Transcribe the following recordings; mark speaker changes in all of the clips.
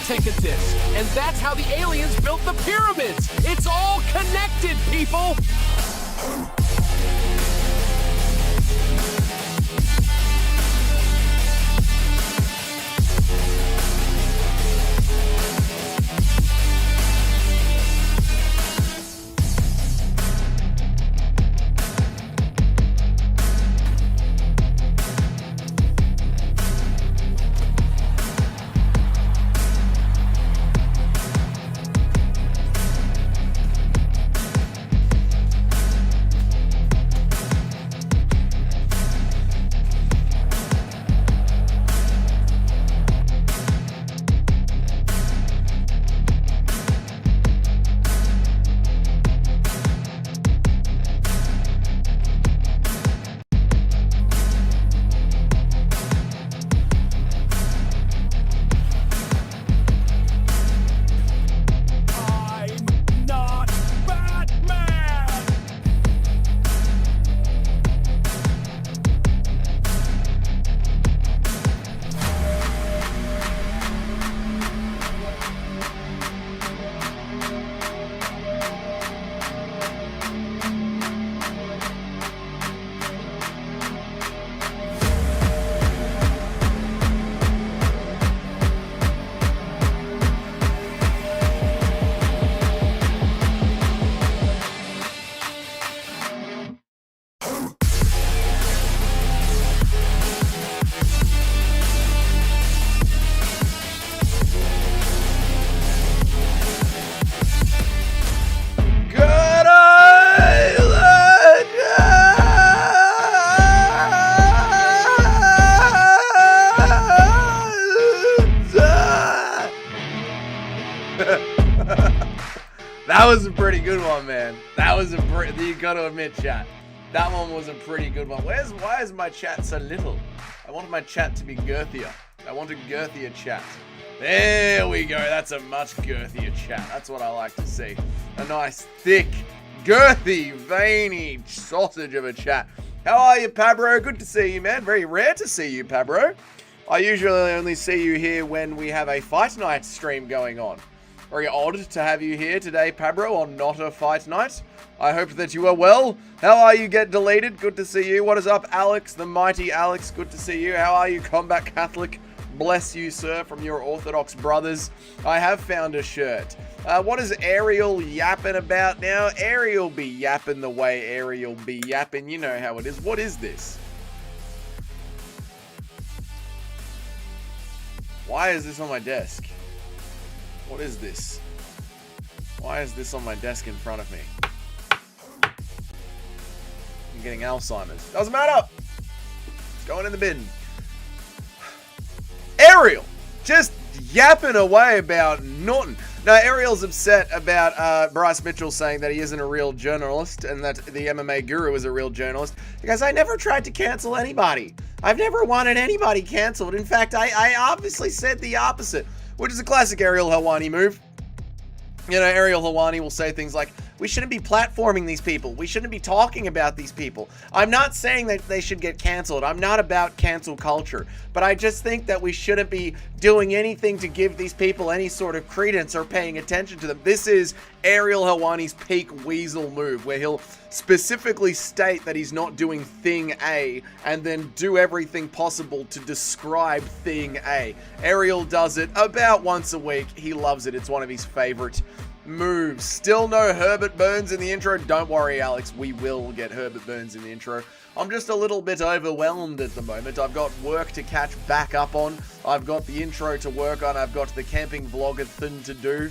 Speaker 1: Take a disc, and that's how the aliens built the pyramids. It's all connected, people.
Speaker 2: That was a pretty good one, man. That was you gotta admit, chat. That one was a pretty good one. Why is my chat so little? I want my chat to be girthier. I want a girthier chat. There we go. That's a much girthier chat. That's what I like to see. A nice, thick, girthy, veiny sausage of a chat. How are you, Pabro? Good to see you, man. Very rare to see you, Pabro. I usually only see you here when we have a fight night stream going on. Very odd to have you here today, Pabro, on not a fight night. I hope that you are well. How are you, Get Deleted? Good to see you. What is up, Alex, the mighty Alex? Good to see you. How are you, Combat Catholic? Bless you, sir, from your Orthodox brothers. I have found a shirt. What is Ariel yapping about now? Ariel be yapping the way Ariel be yapping. You know how it is. What is this? Why is this on my desk? What is this? Why is this on my desk in front of me? I'm getting Alzheimer's. Doesn't matter. It's going in the bin. Ariel, just yapping away about Norton. Now, Ariel's upset about Bryce Mitchell saying that he isn't a real journalist and that the MMA guru is a real journalist. Because I never tried to cancel anybody. I've never wanted anybody canceled. In fact, I obviously said the opposite, which is a classic Ariel Helwani move. You know, Ariel Helwani will say things like, we shouldn't be platforming these people. We shouldn't be talking about these people. I'm not saying that they should get canceled. I'm not about cancel culture. But I just think that we shouldn't be doing anything to give these people any sort of credence or paying attention to them. This is Ariel Helwani's peak weasel move, where he'll specifically state that he's not doing thing A and then do everything possible to describe thing A. Ariel does it about once a week. He loves it. It's one of his favorite moves. Still no Herbert Burns in the intro. Don't worry, Alex. We will get Herbert Burns in the intro. I'm just a little bit overwhelmed at the moment. I've got work to catch back up on. I've got the intro to work on. I've got the camping vlogger thing to do.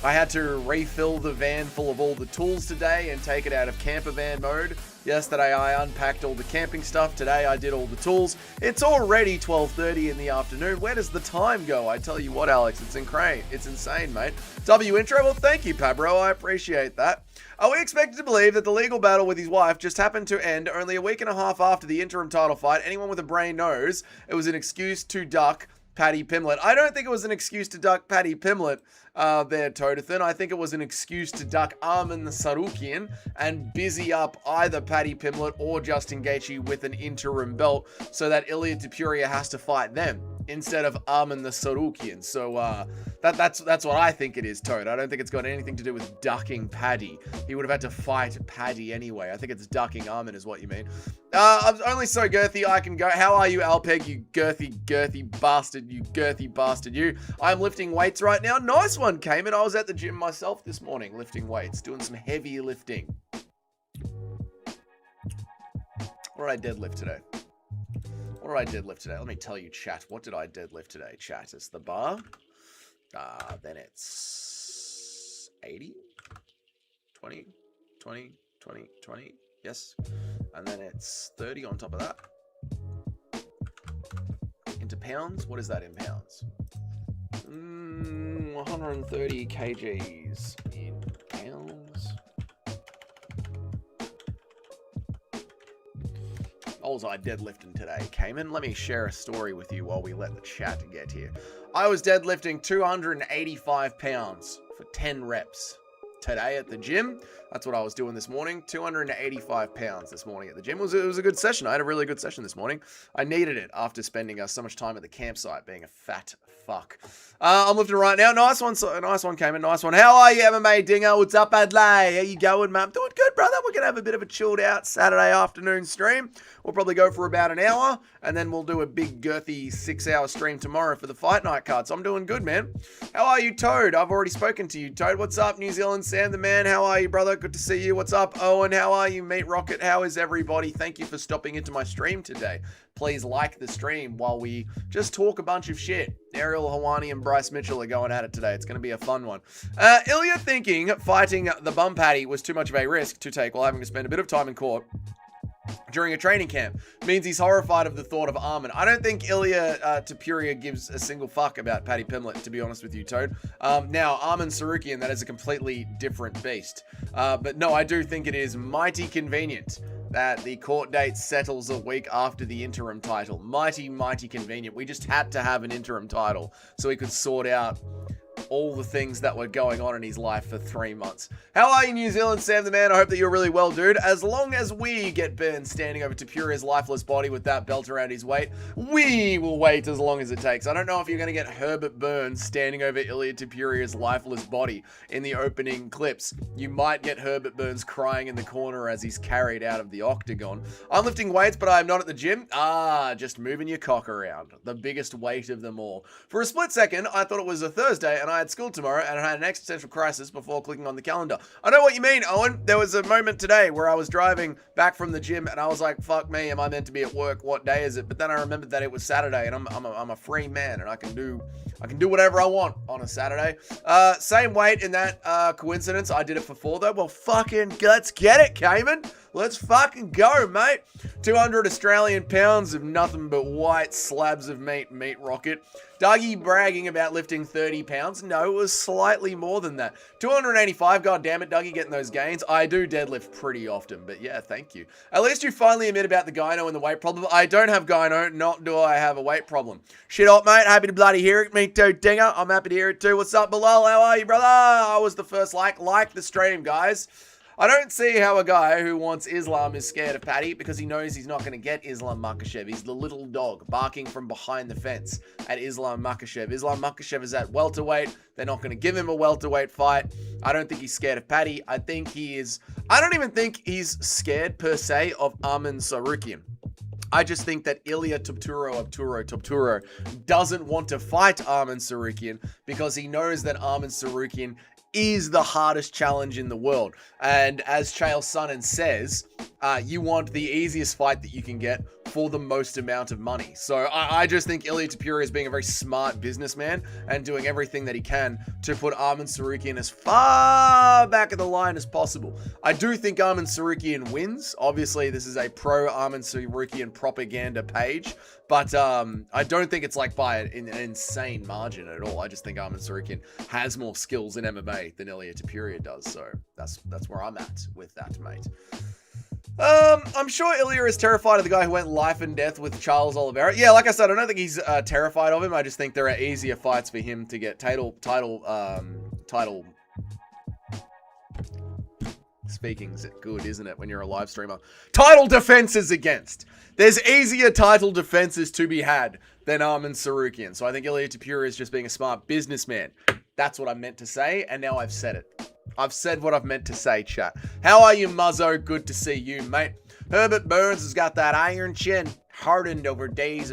Speaker 2: I had to refill the van full of all the tools today and take it out of camper van mode. Yesterday I unpacked all the camping stuff. Today I did all the tools. It's already 12:30 in the afternoon. Where does the time go? I tell you what, Alex, it's insane, mate. W intro, well, thank you, Pabro. I appreciate that. Are we expected to believe that the legal battle with his wife just happened to end only a week and a half after the interim title fight? Anyone with a brain knows it was an excuse to duck Paddy Pimblett. I don't think it was an excuse to duck Paddy Pimblett there, Todathan. I think it was an excuse to duck Arman Tsarukyan and busy up either Paddy Pimblett or Justin Gaethje with an interim belt so that Ilia Topuria has to fight them instead of Arman Tsarukyan. So that's what I think it is, Toad. I don't think it's got anything to do with ducking Paddy. He would have had to fight Paddy anyway. I think it's ducking Arman is what you mean. I'm only so girthy I can go. How are you, Alpeg, you girthy bastard, you girthy bastard, you? I'm lifting weights right now. Nice one, Cayman. I was at the gym myself this morning lifting weights, doing some heavy lifting. What did I deadlift today? Let me tell you, chat. What did I deadlift today, chat? It's the bar. Then it's 80, 20, 20, 20, 20. Yes. And then it's 30 on top of that. Into pounds. What is that in pounds? 130 kgs in pounds. What was I deadlifting today, Cayman? Let me share a story with you while we let the chat get here. I was deadlifting 285 pounds for 10 reps today at the gym. That's what I was doing this morning. 285 pounds this morning at the gym. It was a good session. I had a really good session this morning. I needed it after spending so much time at the campsite being a fat fuck. I'm lifting right now. Nice one, Cayman. Nice one. How are you, MMA Dinger? What's up, Adlai? How you going, man? Doing good, brother. We're going to have a bit of a chilled out Saturday afternoon stream. We'll probably go for about an hour, and then we'll do a big girthy 6-hour stream tomorrow for the fight night card. So I'm doing good, man. How are you, Toad? I've already spoken to you, Toad. What's up, New Zealand Sam the man? How are you, brother? Good to see you. What's up, Owen? How are you, Meat Rocket? How is everybody? Thank you for stopping into my stream today. Please like the stream while we just talk a bunch of shit. Ariel Helwani and Bryce Mitchell are going at it today. It's going to be a fun one. Ilya thinking fighting the bum patty was too much of a risk to take while having to spend a bit of time in court during a training camp means he's horrified of the thought of Arman. I don't think Ilia Topuria gives a single fuck about Paddy Pimblett, to be honest with you, Toad. Now, Arman Tsarukyan, that is a completely different beast. But no, I do think it is mighty convenient that the court date settles a week after the interim title. Mighty, mighty convenient. We just had to have an interim title so we could sort out all the things that were going on in his life for 3 months. How are you, New Zealand Sam the man? I hope that you're really well, dude. As long as we get burned standing over Topuria's lifeless body with that belt around his waist, we will wait as long as it takes. I don't know if you're going to get Herbert Burns standing over Ilia Topuria's lifeless body in the opening clips. You might get Herbert Burns crying in the corner as he's carried out of the octagon. I'm lifting weights, but I'm not at the gym. Just moving your cock around. The biggest weight of them all. For a split second, I thought it was a Thursday and I had school tomorrow and I had an existential crisis before clicking on the calendar. I know what you mean, Owen. There was a moment today where I was driving back from the gym and I was like, fuck me, am I meant to be at work? What day is it? But then I remembered that it was Saturday and I'm a free man and I can do whatever I want on a Saturday. Same weight in that coincidence. I did it for 4 though. Well, fucking let's get it, Cayman. Let's fucking go, mate. 200 Australian pounds of nothing but white slabs of meat, Meat Rocket. Dougie bragging about lifting 30 pounds. No, it was slightly more than that. 285, god damn it, Dougie getting those gains. I do deadlift pretty often, but yeah, thank you. At least you finally admit about the gyno and the weight problem. I don't have gyno, not do I have a weight problem. Shit up, mate. Happy to bloody hear it. Me too, Dinger. I'm happy to hear it too. What's up, Bilal? How are you, brother? I was the first like the stream, guys. I don't see how a guy who wants Islam is scared of Paddy because he knows he's not going to get Islam Makhachev. He's the little dog barking from behind the fence at Islam Makhachev. Islam Makhachev is at welterweight. They're not going to give him a welterweight fight. I don't think he's scared of Paddy. I don't even think he's scared per se of Arman Tsarukyan. I just think that Ilia Topuria doesn't want to fight Arman Tsarukyan because he knows that Arman Tsarukyan is the hardest challenge in the world. And as Chael Sonnen says, you want the easiest fight that you can get for the most amount of money. So I just think Ilia Topuria is being a very smart businessman and doing everything that he can to put Arman Tsarukyan as far back of the line as possible. I do think Arman Tsarukyan wins. Obviously, this is a pro Arman Tsarukyan propaganda page, but I don't think it's like by an insane margin at all. I just think Arman Tsarukyan has more skills in MMA than Ilia Topuria does. So that's where I'm at with that, mate. I'm sure Ilia is terrified of the guy who went life and death with Charles Oliveira. Yeah, like I said, I don't think he's terrified of him. I just think there are easier fights for him to get title. Speaking's good, isn't it, when you're a live streamer? Title defenses against. There's easier title defenses to be had than Arman Tsarukyan. So I think Ilia Topuria is just being a smart businessman. That's what I meant to say, and now I've said it. I've said what I've meant to say, chat. How are you, Muzzo? Good to see you, mate. Herbert Burns has got that iron chin, hardened over decades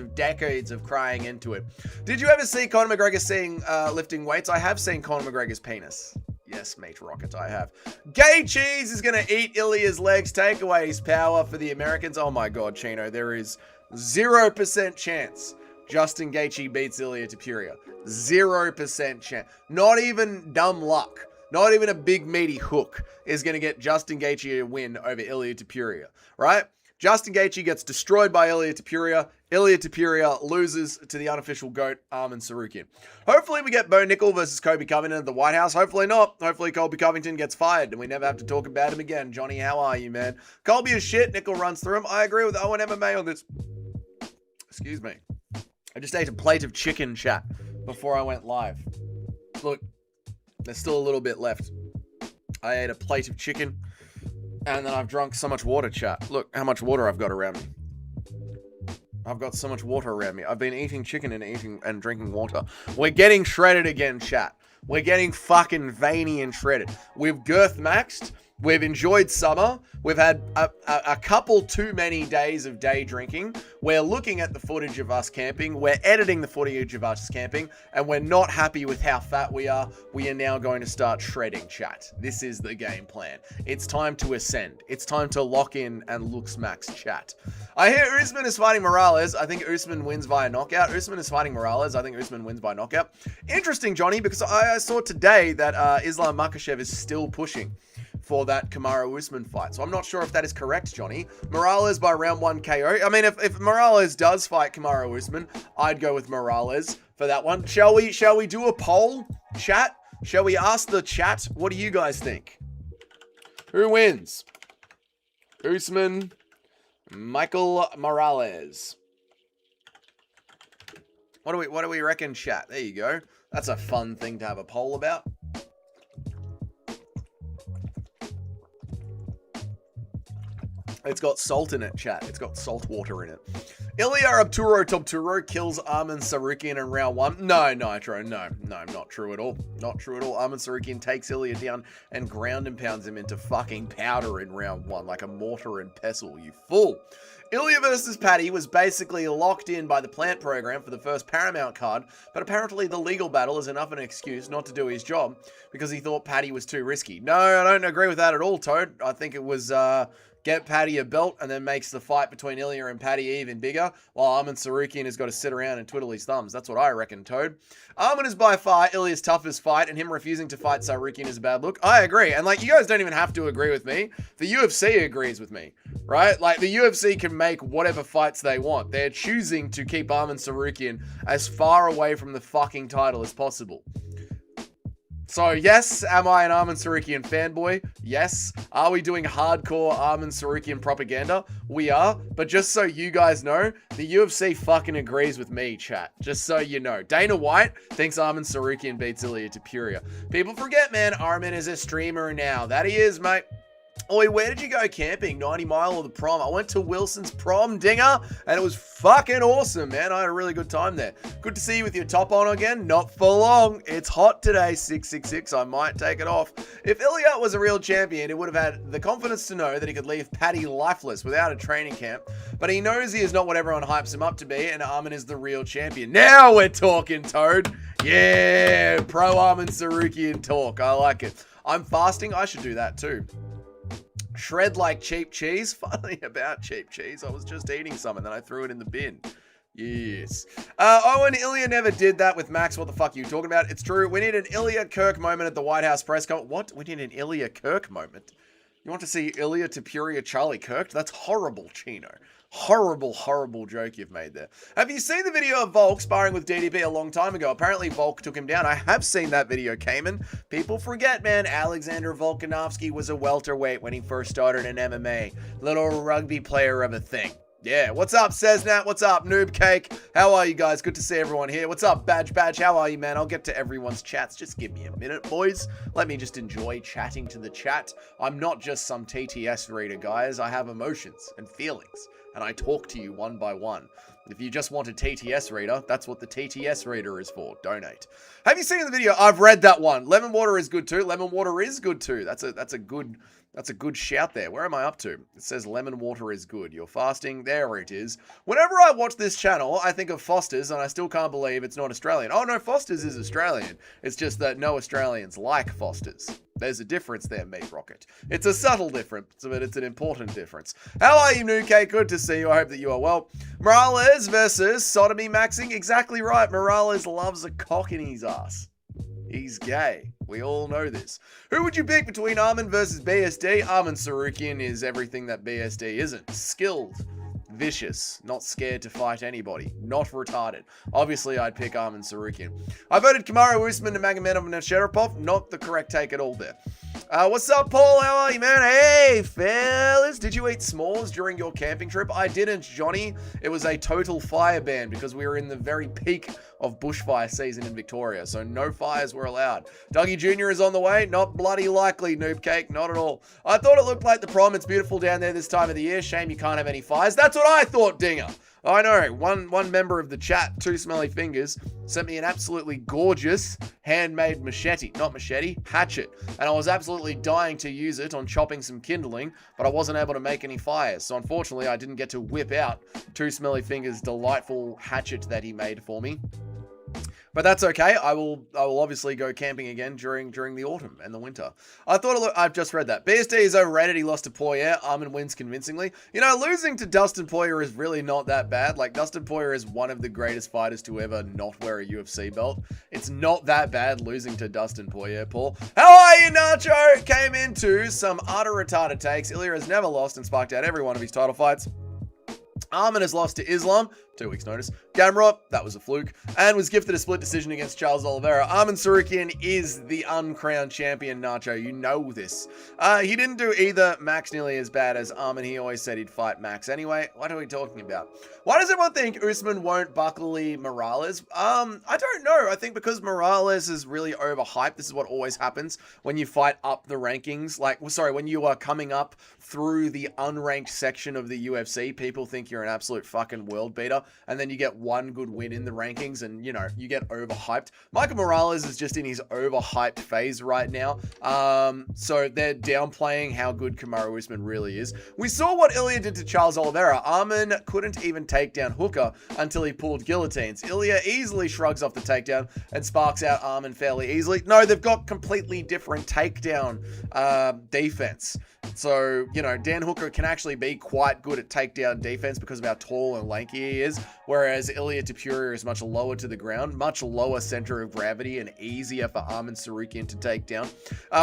Speaker 2: of crying into it. Did you ever see Conor McGregor lifting weights? I have seen Conor McGregor's penis. Yes, mate Rocket, I have. Gay Cheese is going to eat Ilia's legs, take away his power for the Americans. Oh my God, Chino, there is 0% chance Justin Gaethje beats Ilia Topuria. 0% chance. Not even dumb luck. Not even a big meaty hook is going to get Justin Gaethje a win over Ilia Topuria, right? Justin Gaethje gets destroyed by Ilia Topuria. Ilia Topuria loses to the unofficial GOAT, Arman Tsarukyan. Hopefully we get Bo Nickel versus Colby Covington at the White House. Hopefully not. Hopefully Colby Covington gets fired and we never have to talk about him again. Johnny, how are you, man? Colby is shit. Nickel runs through him. I agree with Owen MMA on this. Excuse me. I just ate a plate of chicken, chat, before I went live. Look. There's still a little bit left. I ate a plate of chicken, and then I've drunk so much water, chat. Look how much water I've got around me. I've got so much water around me. I've been eating chicken and drinking water. We're getting shredded again, chat. We're getting fucking veiny and shredded. We've girth maxed. We've enjoyed summer. We've had a couple too many days of day drinking. We're looking at the footage of us camping. We're editing the footage of us camping. And we're not happy with how fat we are. We are now going to start shredding, chat. This is the game plan. It's time to ascend. It's time to lock in and looks max, chat. I hear Usman is fighting Morales. I think Usman wins via knockout. Usman is fighting Morales. I think Usman wins by knockout. Interesting, Johnny, because I saw today that Islam Makhachev is still pushing for that Kamaru Usman fight. So I'm not sure if that is correct, Johnny. Morales by round 1 KO. I mean, if Morales does fight Kamaru Usman, I'd go with Morales for that one. Shall we do a poll, chat? Shall we ask the chat? What do you guys think? Who wins? Usman, Michael Morales. What do we reckon, chat? There you go. That's a fun thing to have a poll about. It's got salt in it, chat. It's got salt water in it. Ilia Topuria kills Arman Tsarukyan in round 1. No, Nitro. No, not true at all. Not true at all. Arman Tsarukyan takes Ilia down and ground and pounds him into fucking powder in round 1, like a mortar and pestle, you fool. Ilia versus Paddy was basically locked in by the plant program for the first Paramount card, but apparently the legal battle is enough an excuse not to do his job because he thought Paddy was too risky. No, I don't agree with that at all, Toad. I think it was, get Paddy a belt and then makes the fight between Ilia and Paddy even bigger, while Arman Tsarukyan has got to sit around and twiddle his thumbs. That's what I reckon, Toad. Arman is by far Ilia's toughest fight, and him refusing to fight Tsarukyan is a bad look. I agree, and like, you guys don't even have to agree with me. The UFC agrees with me, right? Like, the UFC can make whatever fights they want. They're choosing to keep Arman Tsarukyan as far away from the fucking title as possible. So, yes, am I an Arman Tsarukyan fanboy? Yes. Are we doing hardcore Arman Tsarukyan propaganda? We are. But just so you guys know, the UFC fucking agrees with me, chat. Just so you know. Dana White thinks Arman Tsarukyan beats Ilia Topuria. People forget, man, Arman is a streamer now. That he is, mate. Oi, where did you go camping? 90 Mile or the prom? I went to Wilson's prom, dinger, and it was fucking awesome, man. I had a really good time there. Good to see you with your top on again. Not for long. It's hot today, 666. I might take it off. If Ilia was a real champion, he would have had the confidence to know that he could leave Paddy lifeless without a training camp. But he knows he is not what everyone hypes him up to be, and Arman is the real champion. Now we're talking, Toad. Yeah, pro Arman Tsarukyan talk. I like it. I'm fasting. I should do that too. Shred like cheap cheese. Funny about cheap cheese. I was just eating some and then I threw it in the bin. Yes. Owen, Ilya never did that with Max. What the fuck are you talking about? It's true. We need an Ilya Kirk moment at the White House press conference. What? We need an Ilya Kirk moment? You want to see Ilya Topuria Charlie Kirk? That's horrible, Chino. Horrible, horrible joke you've made there. Have you seen the video of Volk sparring with DDP a long time ago? Apparently Volk took him down. I have seen that video, Cayman. People forget, man. Alexander Volkanovski was a welterweight when he first started in MMA. Little rugby player of a thing. Yeah, what's up, Cesnat? What's up, Noob Cake? How are you guys? Good to see everyone here. What's up, Badge? How are you, man? I'll get to everyone's chats. Just give me a minute, boys. Let me just enjoy chatting to the chat. I'm not just some TTS reader, guys. I have emotions and feelings, and I talk to you one by one. If you just want a TTS reader, that's what the TTS reader is for. Donate. Have you seen the video? I've read that one. Lemon water is good too. Lemon water is good too. That's a good shout there. Where am I up to? It says lemon water is good. You're fasting. There it is. Whenever I watch this channel, I think of Foster's, and I still can't believe it's not Australian. Oh no, Foster's is Australian. It's just that no Australians like Foster's. There's a difference there, Meat Rocket. It's a subtle difference, but it's an important difference. How are you, Nuke? Good to see you. I hope that you are well. Morales versus Sodomy Maxing. Exactly right. Morales loves a cock in his ass. He's gay. We all know this. Who would you pick between Arman versus BSD? Arman Tsarukyan is everything that BSD isn't. Skilled. Vicious, not scared to fight anybody, not retarded. Obviously, I'd pick Arman Tsarukyan. I voted Kamaru Usman to Magomedov and Sherapov. Not the correct take at all there. What's up, Paul? How are you, man? Hey, fellas. Did you eat s'mores during your camping trip? I didn't, Johnny. It was a total fire ban because we were in the very peak of bushfire season in Victoria, so no fires were allowed. Dougie Jr. is on the way. Not bloody likely, Noob Cake. Not at all. I thought it looked like the prom. It's beautiful down there this time of the year. Shame you can't have any fires. That's what I thought, Dinger. I know, one member of the chat, Two Smelly Fingers, sent me an absolutely gorgeous handmade machete. Not machete, hatchet. And I was absolutely dying to use it on chopping some kindling, but I wasn't able to make any fires. So unfortunately, I didn't get to whip out Two Smelly Fingers' delightful hatchet that he made for me. But that's okay. I will obviously go camping again during the autumn and the winter. I've just read that. BSD is overrated. He lost to Poirier. Arman wins convincingly. You know, losing to Dustin Poirier is really not that bad. Like, Dustin Poirier is one of the greatest fighters to ever not wear a UFC belt. It's not that bad losing to Dustin Poirier, Paul. How are you, Nacho? Came into some utter retarded takes. Ilya has never lost and sparked out every one of his title fights. Arman has lost to Islam, 2 weeks notice. Gamrot, that was a fluke, and was gifted a split decision against Charles Oliveira. Arman Tsarukyan is the uncrowned champion, Nacho. You know this. He didn't do either Max nearly as bad as Arman. He always said he'd fight Max anyway. What are we talking about? Why does everyone think Usman won't buckle Morales? I don't know. I think because Morales is really overhyped. This is what always happens when you fight up the rankings. When you are coming up through the unranked section of the UFC, people think you're an absolute fucking world beater, and then you get one good win in the rankings and, you know, you get overhyped. Michael Morales is just in his overhyped phase right now. So they're downplaying how good Kamaru Usman really is. We saw what Ilya did to Charles Oliveira. Arman couldn't even take down Hooker until he pulled guillotines. Ilya easily shrugs off the takedown and sparks out Arman fairly easily. No, they've got completely different takedown defense. So, you know, Dan Hooker can actually be quite good at takedown defense because of how tall and lanky he is, whereas Ilya Topuria is much lower to the ground, much lower center of gravity, and easier for Arman Tsarukyan to take down.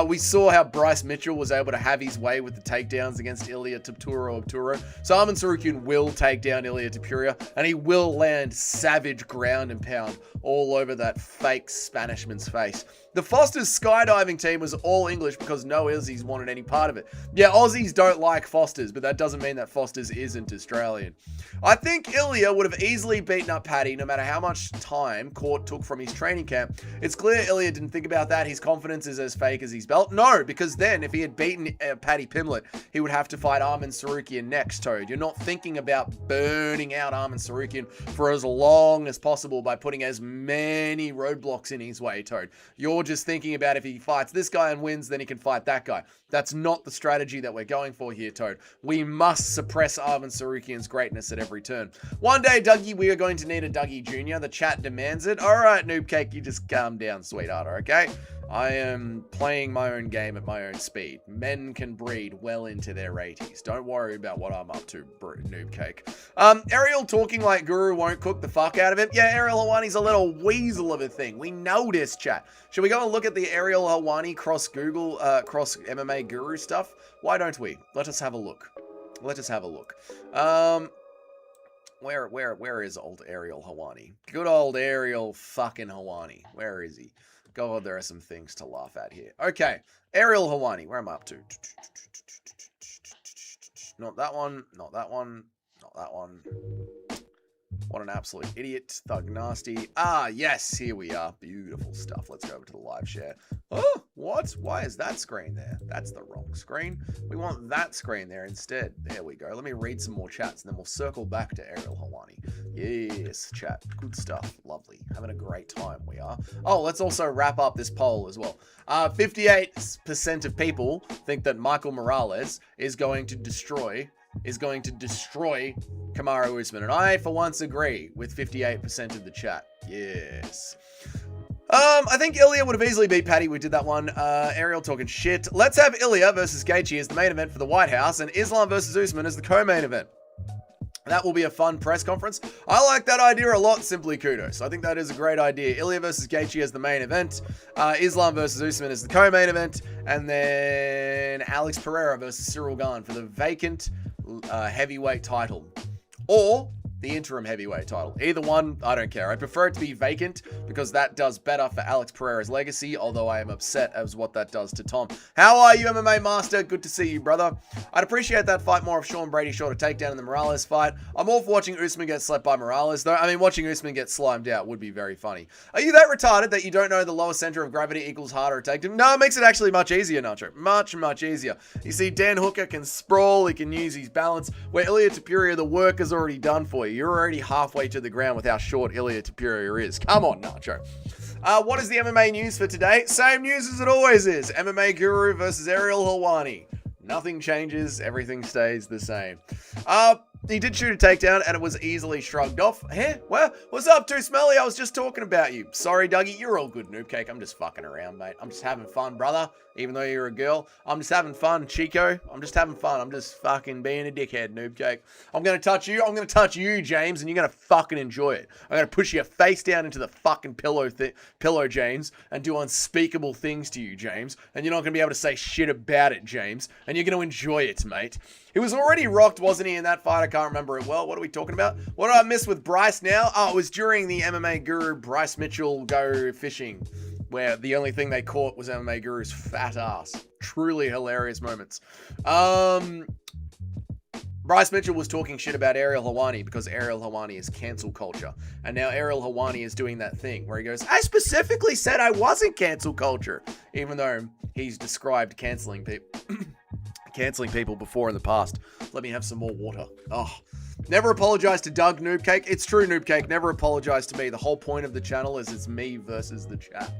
Speaker 2: We saw how Bryce Mitchell was able to have his way with the takedowns against Ilya Topuria. So Arman Tsarukyan will take down Ilya Topuria, and he will land savage ground and pound all over that fake Spanishman's face. The Foster's skydiving team was all English because no Aussies wanted any part of it. Yeah, Aussies don't like Foster's, but that doesn't mean that Foster's isn't Australian. I think Ilya would have easily beaten up Paddy no matter how much time Court took from his training camp. It's clear Ilya didn't think about that. His confidence is as fake as his belt. No, because then if he had beaten Paddy Pimblett, he would have to fight Arman Tsarukyan next, Toad. You're not thinking about burning out Arman Tsarukyan for as long as possible by putting as many roadblocks in his way, Toad. You're just thinking about if he fights this guy and wins, then he can fight that guy. That's not the strategy that we're going for here, Toad. We must suppress Arman Tsarukyan's greatness at every turn. One day, Dougie, we are going to need a Dougie Jr. The chat demands it. All right, Noob Cake, you just calm down, sweetheart, okay? I am playing my own game at my own speed. Men can breed well into their 80s. Don't worry about what I'm up to, noob cake. Ariel talking like Guru won't cook the fuck out of him. Yeah, Ariel Helwani's a little weasel of a thing. We know this, chat. Should we go and look at the Ariel Helwani cross MMA Guru stuff? Why don't we? Let us have a look. Let us have a look. Where is old Ariel Helwani? Good old Ariel fucking Helwani. Where is he? God, there are some things to laugh at here. Okay, Ariel Helwani. Where am I up to? Not that one. Not that one. Not that one. What an absolute idiot. Thug Nasty. Ah, yes, here we are. Beautiful stuff. Let's go over to the live share. Oh, what? Why is that screen there? That's the wrong screen. We want that screen there instead. There we go. Let me read some more chats, and then we'll circle back to Ariel Helwani. Yes, chat. Good stuff. Lovely. Having a great time, we are. Oh, let's also wrap up this poll as well. 58% of people think that Michael Morales is going to destroy Kamaru Usman. And I, for once, agree with 58% of the chat. Yes. I think Ilya would have easily beat Paddy. We did that one. Ariel talking shit. Let's have Ilya versus Gaethje as the main event for the White House and Islam versus Usman as the co-main event. That will be a fun press conference. I like that idea a lot, simply kudos. I think that is a great idea. Ilya versus Gaethje as the main event. Islam versus Usman as the co-main event. And then Alex Pereira versus Cyril Gane for the vacant heavyweight title. Or the interim heavyweight title. Either one, I don't care. I prefer it to be vacant because that does better for Alex Pereira's legacy, although I am upset as what that does to Tom. How are you, MMA Master? Good to see you, brother. I'd appreciate that fight more if Sean Brady shot a takedown in the Morales fight. I'm all for watching Usman get slept by Morales, though. I mean, watching Usman get slimed out would be very funny. Are you that retarded that you don't know the lower center of gravity equals harder to take him? No, it makes it actually much easier, Nacho. Much, much easier. You see, Dan Hooker can sprawl, he can use his balance, where Ilia Topuria, the work is already done for you. You're already halfway to the ground with how short Ilia Topuria is. Come on, Nacho. What is the MMA news for today? Same news as it always is. MMA Guru versus Ariel Helwani. Nothing changes. Everything stays the same. He did shoot a takedown and it was easily shrugged off. Hey, well, what's up, Too Smelly? I was just talking about you. Sorry, Dougie. You're all good, noob cake. I'm just fucking around, mate. I'm just having fun, brother. Even though you're a girl, I'm just having fun, Chico. I'm just having fun. I'm just fucking being a dickhead, noob cake. I'm going to touch you. I'm going to touch you, James, and you're going to fucking enjoy it. I'm going to push your face down into the fucking pillow, James, and do unspeakable things to you, James. And you're not going to be able to say shit about it, James. And you're going to enjoy it, mate. He was already rocked, wasn't he, in that fight? I can't remember it well. What are we talking about? What did I miss with Bryce now? Oh, it was during the MMA Guru Bryce Mitchell go fishing, where the only thing they caught was MMA Guru's fat ass. Truly hilarious moments. Bryce Mitchell was talking shit about Ariel Helwani because Ariel Helwani is cancel culture. And now Ariel Helwani is doing that thing where he goes, I specifically said I wasn't cancel culture, even though he's described canceling people before in the past. Let me have some more water. Oh, never apologize to Doug, noob cake. It's true, noob cake. Never apologize to me. The whole point of the channel is it's me versus the chat.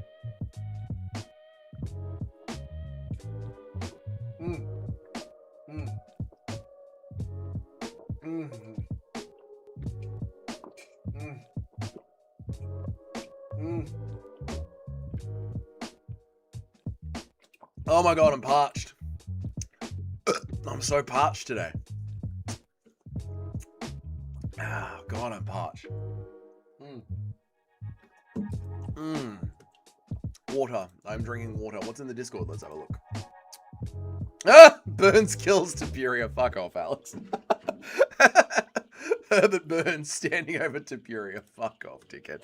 Speaker 2: Oh my god, I'm parched. I'm so parched today. Ah, God, I'm parched. Water. I'm drinking water. What's in the Discord? Let's have a look. Ah! Burns kills Topuria. Fuck off, Alex. Herbert Burns standing over Topuria. Fuck off, dickhead.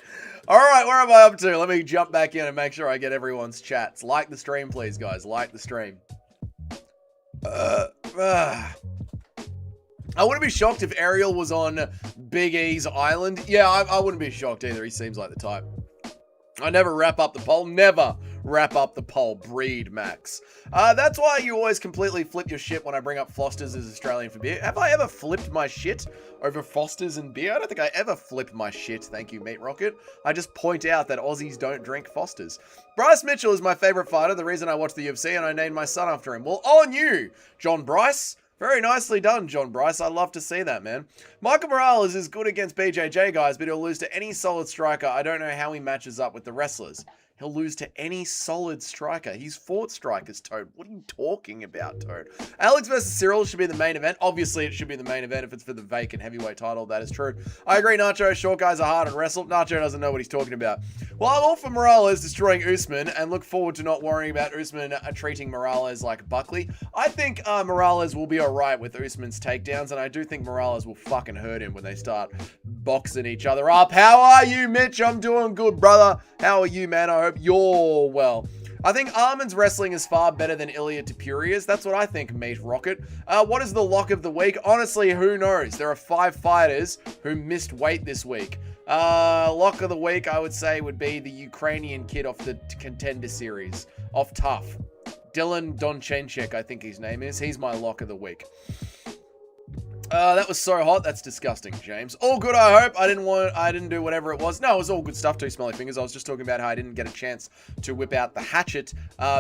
Speaker 2: Alright, where am I up to? Let me jump back in and make sure I get everyone's chats. Like the stream, please, guys. Like the stream. I wouldn't be shocked if Ariel was on Big E's island. Yeah, I wouldn't be shocked either. He seems like the type. I never wrap up the poll. Never wrap up the poll. Breed, Max. That's why you always completely flip your shit when I bring up Foster's as Australian for beer. Have I ever flipped my shit over Foster's and beer? I don't think I ever flipped my shit. Thank you, Meat Rocket. I just point out that Aussies don't drink Foster's. Bryce Mitchell is my favorite fighter. The reason I watch the UFC and I named my son after him. Well, on you, John Bryce. Very nicely done, John Bryce. I love to see that, man. Michael Morales is good against BJJ guys, but he'll lose to any solid striker. I don't know how he matches up with the wrestlers. He'll lose to any solid striker. He's fought strikers, Toad. What are you talking about, Toad? Alex versus Cyril should be the main event. Obviously, it should be the main event if it's for the vacant heavyweight title. That is true. I agree, Nacho. Short guys are hard to wrestle. Nacho doesn't know what he's talking about. Well, I'm all for Morales destroying Usman and look forward to not worrying about Usman treating Morales like Buckley. I think Morales will be alright with Usman's takedowns, and I do think Morales will fucking hurt him when they start boxing each other up. How are you, Mitch? I'm doing good, brother. How are you, man? I hope you're well. I think Arman's wrestling is far better than Ilya Tapuria's. That's what I think, Mate Rocket. What is the lock of the week? Honestly, who knows? There are 5 fighters who missed weight this week. Lock of the week, I would say, would be the Ukrainian kid off the Contender Series, off Tough. Dylan Donchenchik, I think his name is. He's my lock of the week. That was so hot. That's disgusting, James. All good, I hope. I didn't do whatever it was. No, it was all good stuff, too, Smelly Fingers. I was just talking about how I didn't get a chance to whip out the hatchet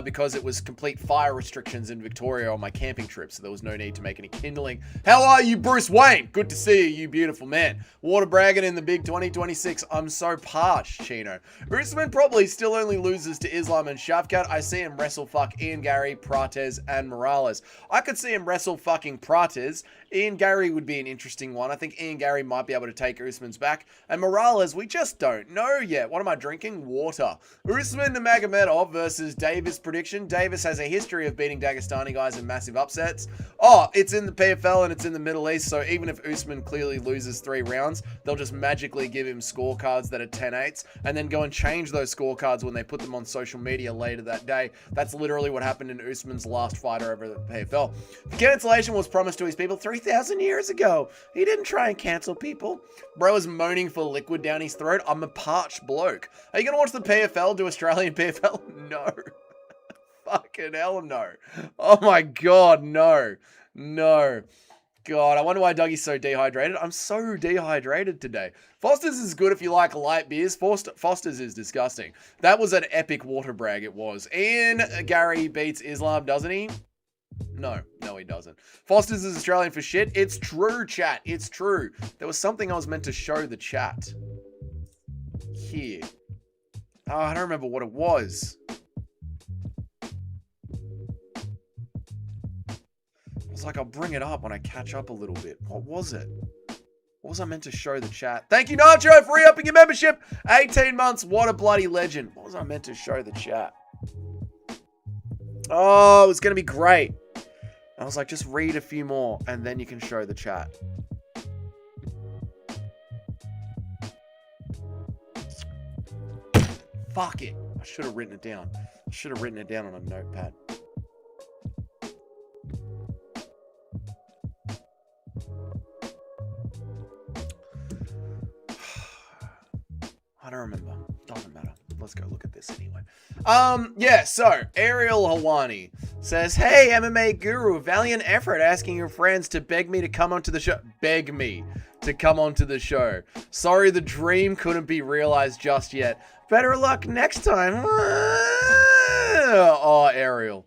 Speaker 2: because it was complete fire restrictions in Victoria on my camping trip, so there was no need to make any kindling. How are you, Bruce Wayne? Good to see you, you beautiful man. Water bragging in the big 2026. I'm so parched, Chino. Usman probably still only loses to Islam and Shavkat. I see him wrestle fuck Ian Gary, Prates, and Morales. I could see him wrestle fucking Prates. Ian Gary would be an interesting one. I think Ian Gary might be able to take Usman's back. And Morales, we just don't know yet. What am I drinking? Water. Usman Nurmagomedov versus Davis prediction. Davis has a history of beating Dagestani guys in massive upsets. Oh, it's in the PFL and it's in the Middle East, so even if Usman clearly loses 3 rounds, they'll just magically give him scorecards that are 10-8s and then go and change those scorecards when they put them on social media later that day. That's literally what happened in Usman's last fight over the PFL. The cancellation was promised to his people 3,000 years ago. He didn't try and cancel people. Bro is moaning for liquid down his throat. I'm a parched bloke. Are you going to watch the PFL, do Australian PFL? No. Fucking hell no. Oh my God, no. No. God, I wonder why Dougie's so dehydrated. I'm so dehydrated today. Foster's is good if you like light beers. Foster's is disgusting. That was an epic water brag, it was. Ian Gary beats Islam, doesn't he? No, he doesn't. Foster's is Australian for shit. It's true, chat. It's true. There was something I was meant to show the chat. Here. Oh, I don't remember what it was. I was like, I'll bring it up when I catch up a little bit. What was it? What was I meant to show the chat? Thank you, Nacho, for re-upping your membership. 18 months. What a bloody legend. What was I meant to show the chat? Oh, it was going to be great. I was like, just read a few more and then you can show the chat. Fuck it. I should have written it down. I should have written it down on a notepad. I don't remember. Doesn't matter. Let's go look at this anyway. Yeah, so Ariel Helwani says, hey, MMA guru, valiant effort asking your friends to beg me to come onto the show. Beg me to come onto the show. Sorry, the dream couldn't be realized just yet. Better luck next time. Oh, Ariel.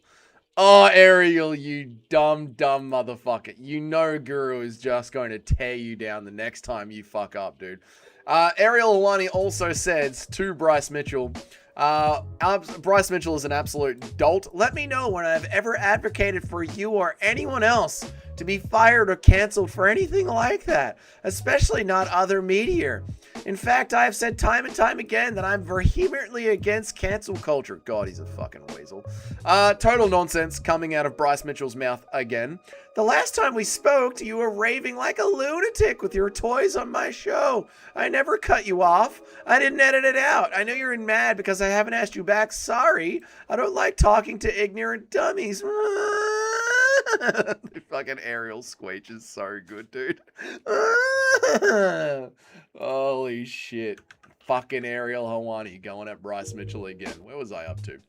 Speaker 2: Oh, Ariel, you dumb motherfucker. You know Guru is just going to tear you down the next time you fuck up, dude. Ariel Helwani also says to Bryce Mitchell, Bryce Mitchell is an absolute dolt. Let me know when I've ever advocated for you or anyone else to be fired or canceled for anything like that, especially not other media. In fact, I have said time and time again that I'm vehemently against cancel culture. God, he's a fucking weasel. Total nonsense coming out of Bryce Mitchell's mouth again. The last time we spoke, you were raving like a lunatic with your toys on my show. I never cut you off. I didn't edit it out. I know you're mad because I haven't asked you back. Sorry. I don't like talking to ignorant dummies. Fucking Ariel Squeech is so good, dude. Holy shit. Fucking Ariel Helwani going at Bryce Mitchell again. Where was I up to?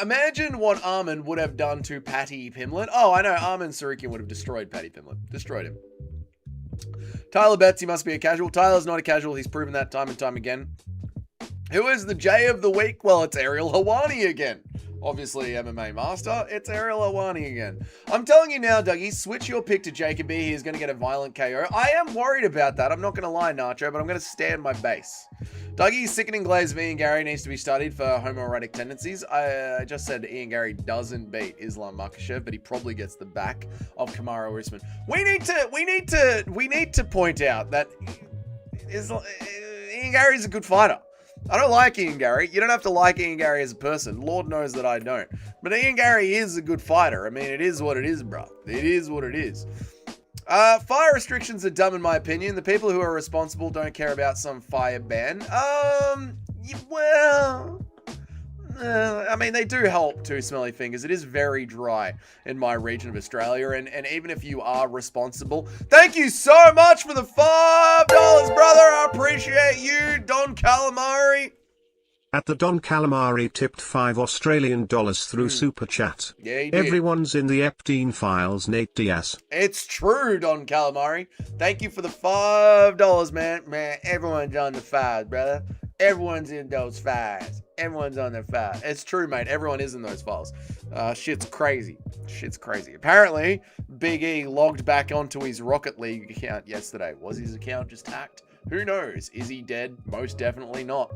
Speaker 2: Imagine what Arman would have done to Patty Pimlet. Oh, I know. Arman Tsarukyan would have destroyed Patty Pimlet. Destroyed him. Tyler bets he must be a casual. Tyler's not a casual. He's proven that time and time again. Who is the J of the week? Well, it's Ariel Helwani again. obviously MMA master, it's Ariel Helwani again. I'm telling you now, Dougie, switch your pick to Jacob B. He is going to get a violent KO. I am worried about that. I'm not going to lie, Nacho, but I'm going to stand my base. Dougie's sickening glaze of Ian Gary needs to be studied for homoerotic tendencies. I just said Ian Gary doesn't beat Islam Makhachev, but he probably gets the back of Kamaru Usman. We need to point out that Ian Gary's a good fighter. I don't like Ian Gary. You don't have to like Ian Gary as a person. Lord knows that I don't. But Ian Gary is a good fighter. I mean, it is what it is, bro. It is what it is. Fire restrictions are dumb in my opinion. The people who are responsible don't care about some fire ban. Well, I mean, they do help too, Smelly Fingers. It is very dry in my region of Australia, and even if you are responsible, thank you so much for the $5, brother. I appreciate you, Don Calamari.
Speaker 3: At the Don Calamari tipped $5 Australian through Super Chat.
Speaker 2: Yeah, he did.
Speaker 3: Everyone's in the Epstein files, Nate Diaz.
Speaker 2: It's true, Don Calamari. Thank you for the $5, man. Man, everyone's on the files, brother. Everyone's in those files. Everyone's on their files. It's true, mate. Everyone is in those files. Shit's crazy. Shit's crazy. Apparently, Big E logged back onto his Rocket League account yesterday. Was his account just hacked? Who knows? Is he dead? Most definitely not.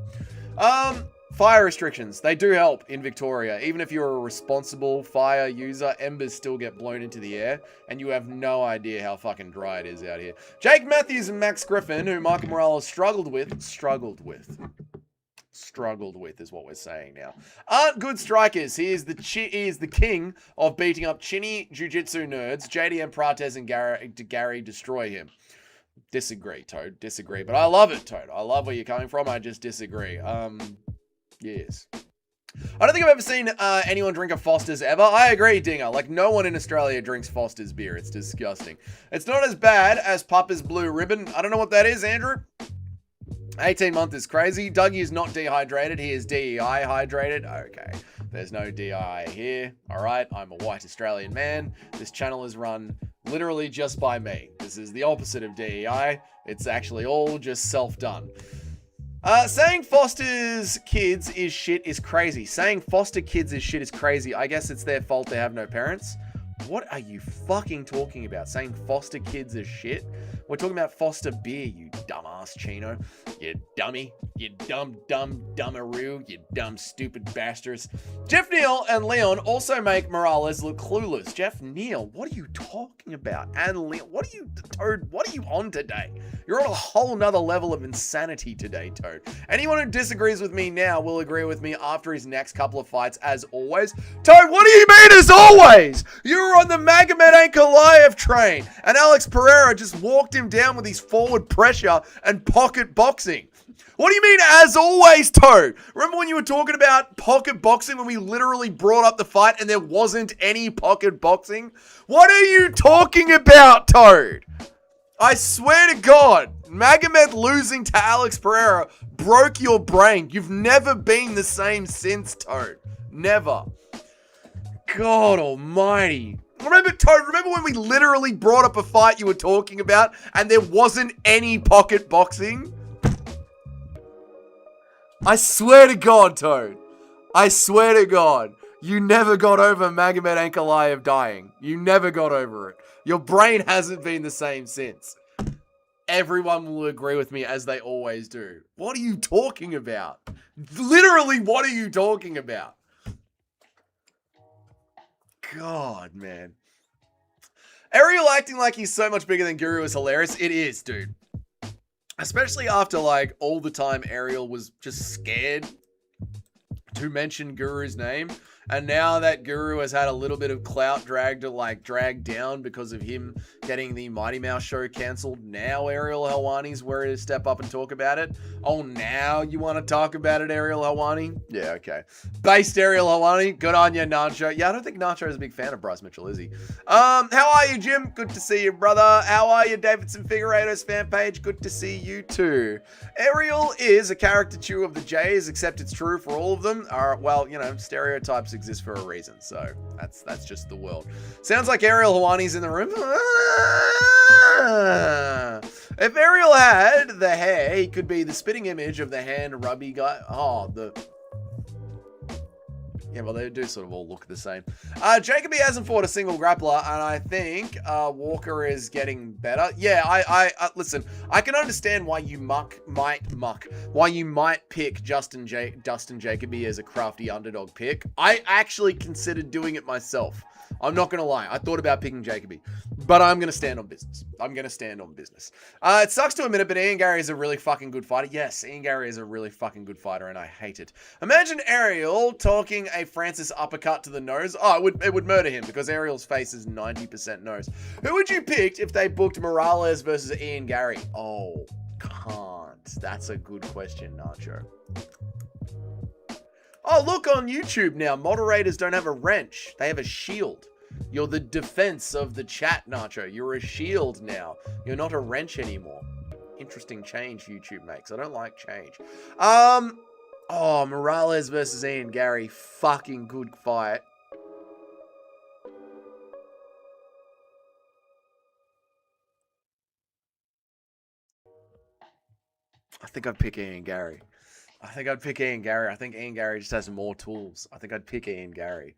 Speaker 2: Fire restrictions. They do help in Victoria. Even if you're a responsible fire user, embers still get blown into the air, and you have no idea how fucking dry it is out here. Jake Matthews and Max Griffin, who Michael Morales struggled with is what we're saying now, aren't good strikers. He is the king of beating up chinny jiu-jitsu nerds. JDM Prates and Gary destroy him. Disagree, Toad. Disagree. But I love it, Toad. I love where you're coming from. I just disagree. Yes. I don't think I've ever seen anyone drink a Foster's ever. I agree, Dinger. Like, no one in Australia drinks Foster's beer. It's disgusting. It's not as bad as Papa's Blue Ribbon. I don't know what that is, Andrew. 18-month is crazy. Dougie is not dehydrated. He is DEI hydrated. Okay. There's no DEI here. All right. I'm a white Australian man. This channel is run literally just by me. This is the opposite of DEI. It's actually all just self-done. Saying Foster's kids is shit is crazy. Saying foster kids is shit is crazy. I guess it's their fault they have no parents. What are you fucking talking about? Saying foster kids is shit? We're talking about Foster beer, you dumbass Chino. You dummy. You dummaroo. You dumb stupid bastards. Jeff Neal and Leon also make Morales look clueless. Jeff Neal, what are you talking about? And Leon, what are you on today? You're on a whole nother level of insanity today, Toad. Anyone who disagrees with me now will agree with me after his next couple of fights, as always. Toad, what do you mean as always? You were on the Magomed Ankalaev train, and Alex Pereira just walked him down with his forward pressure and pocket boxing. What do you mean, as always, Toad? Remember when you were talking about pocket boxing when we literally brought up the fight and there wasn't any pocket boxing? What are you talking about, Toad? I swear to God, Magomed losing to Alex Pereira broke your brain. You've never been the same since, Toad. Never. God almighty. Remember, Toad, remember when we literally brought up a fight you were talking about and there wasn't any pocket boxing? I swear to God, Toad. I swear to God. You never got over Magomed Ankalaev dying. You never got over it. Your brain hasn't been the same since. Everyone will agree with me, as they always do. What are you talking about? Literally, what are you talking about? God, man. Ariel acting like he's so much bigger than Guru is hilarious. It is, dude. Especially after, like, all the time Ariel was just scared to mention Guru's name. And now that Guru has had a little bit of clout dragged down because of him getting the Mighty Mouse show cancelled, now Ariel Helwani's ready to step up and talk about it. Oh, now you want to talk about it, Ariel Helwani? Yeah, okay. Based Ariel Helwani, good on you, Nacho. Yeah, I don't think Nacho is a big fan of Bryce Mitchell, is he? How are you, Jim? Good to see you, brother. How are you, Davidson Figueiredo's fan page? Good to see you too. Ariel is a caricature of the Jays, except it's true for all of them. Well, you know, stereotypes exist for a reason, so that's just the world. Sounds like Ariel Helwani's in the room. If Ariel had the hair, he could be the spitting image of the hand rubby guy. Oh, Yeah, well, they do sort of all look the same. Jacoby hasn't fought a single grappler, and I think Walker is getting better. Yeah, I listen, I can understand why you why you might pick Dustin Jacoby as a crafty underdog pick. I actually considered doing it myself. I'm not going to lie. I thought about picking Jacoby, but I'm going to stand on business. It sucks to admit it, but Ian Gary is a really fucking good fighter. Yes, Ian Gary is a really fucking good fighter, and I hate it. Imagine Ariel talking a Francis uppercut to the nose. Oh, it would murder him because Ariel's face is 90% nose. Who would you pick if they booked Morales versus Ian Gary? Oh, can't. That's a good question, Nacho. Oh, look on YouTube now. Moderators don't have a wrench. They have a shield. You're the defense of the chat, Nacho. You're a shield now. You're not a wrench anymore. Interesting change YouTube makes. I don't like change. Oh, Morales versus Ian Gary. Fucking good fight. I think I'd pick Ian Gary. I think Ian Gary just has more tools. I think I'd pick Ian Gary.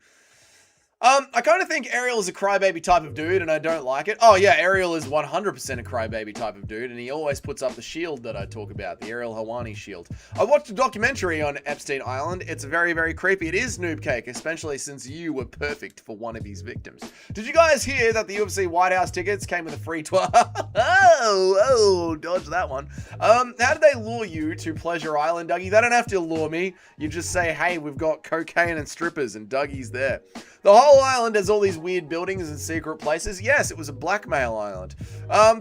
Speaker 2: I kind of think Ariel is a crybaby type of dude, and I don't like it. Oh, yeah, Ariel is 100% a crybaby type of dude, and he always puts up the shield that I talk about, the Ariel Helwani shield. I watched a documentary on Epstein Island. It's very, very creepy. It is noob cake, especially since you were perfect for one of his victims. Did you guys hear that the UFC White House tickets came with a free tour? Oh, dodge that one. How did they lure you to Pleasure Island, Dougie? They don't have to lure me. You just say, hey, we've got cocaine and strippers, and Dougie's there. The whole island has all these weird buildings and secret places. Yes, it was a blackmail island.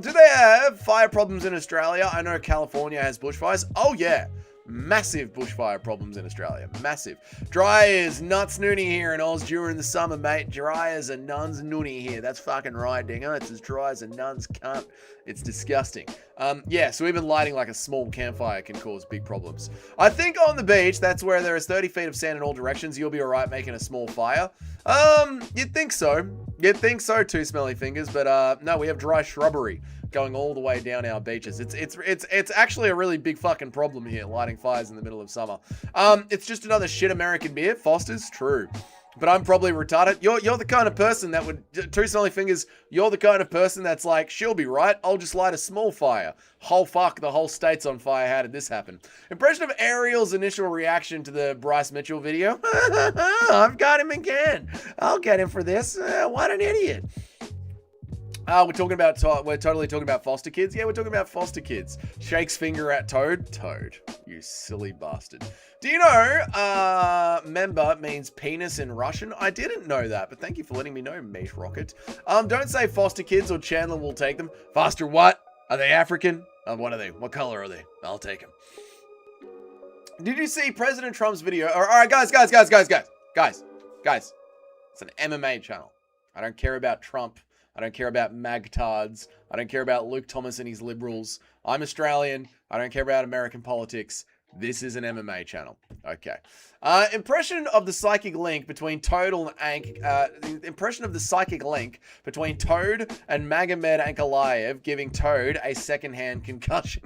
Speaker 2: Do they have fire problems in Australia? I know California has bushfires. Oh, yeah. Massive bushfire problems in Australia. Massive. Dry as nuts noonie here in Oz during the summer, mate. Dry as a nun's noonie here. That's fucking right, Dinger. It's as dry as a nun's cunt. It's disgusting. Yeah, so even lighting like a small campfire can cause big problems. I think on the beach, that's where there is 30 feet of sand in all directions. You'll be all right making a small fire. You'd think so. You'd think so too, Smelly Fingers. But no, we have dry shrubbery going all the way down our beaches. It's actually a really big fucking problem here, lighting fires in the middle of summer. It's just another shit American beer. Foster's, true. But I'm probably retarded. You're the kind of person that would, two Smelly Fingers, you're the kind of person that's like, she'll be right, I'll just light a small fire. Oh fuck, the whole state's on fire, how did this happen? Impression of Ariel's initial reaction to the Bryce Mitchell video. I've got him again. I'll get him for this. What an idiot. We're totally talking about foster kids. Yeah, we're talking about foster kids. Shakes finger at Toad. Toad, you silly bastard. Do you know, member means penis in Russian? I didn't know that, but thank you for letting me know, Mate Rocket. Don't say foster kids or Chandler will take them. Foster what? Are they African? What are they? What color are they? I'll take them. Did you see President Trump's video? All right, guys. It's an MMA channel. I don't care about Trump. I don't care about magtards. I don't care about Luke Thomas and his liberals. I'm Australian. I don't care about American politics. This is an MMA channel. Okay. Impression of the psychic link between Toad and Magomed Ankalaev giving Toad a secondhand concussion.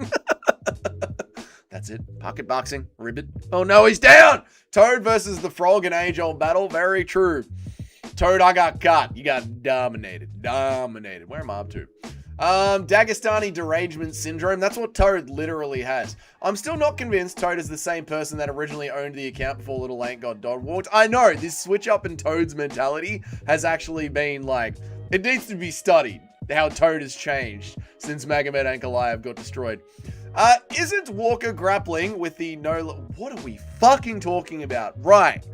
Speaker 2: That's it. Pocket boxing. Ribbit. Oh no, he's down! Toad versus the Frog, an age-old battle. Very true. Toad, I got cut. You got dominated. Where am I up to? Dagestani derangement syndrome. That's what Toad literally has. I'm still not convinced Toad is the same person that originally owned the account before Little Ain't got dog walked. I know, this switch up in Toad's mentality has actually been like, it needs to be studied, how Toad has changed since Magomed Ankalaev got destroyed. Isn't Walker grappling with the no... What are we fucking talking about? Right.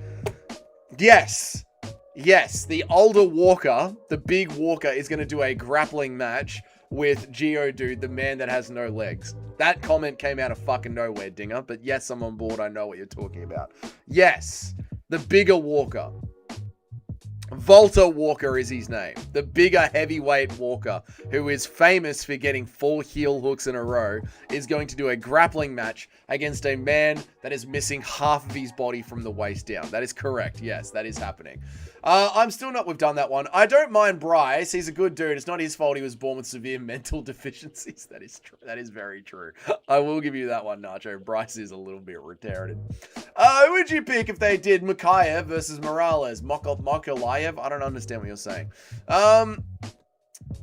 Speaker 2: Yes, the older Walker, the big Walker, is going to do a grappling match with Geodude, the man that has no legs. That comment came out of fucking nowhere, Dinger. But yes, I'm on board. I know what you're talking about. Yes, the bigger Walker. Volta Walker is his name. The bigger heavyweight Walker, who is famous for getting 4 heel hooks in a row, is going to do a grappling match against a man that is missing half of his body from the waist down. That is correct. Yes, that is happening. I'm still not. We've done that one. I don't mind Bryce. He's a good dude. It's not his fault he was born with severe mental deficiencies. That is true. That is very true. I will give you that one, Nacho. Bryce is a little bit retarded. Who would you pick if they did Makayev versus Morales? Mokolayev? I don't understand what you're saying.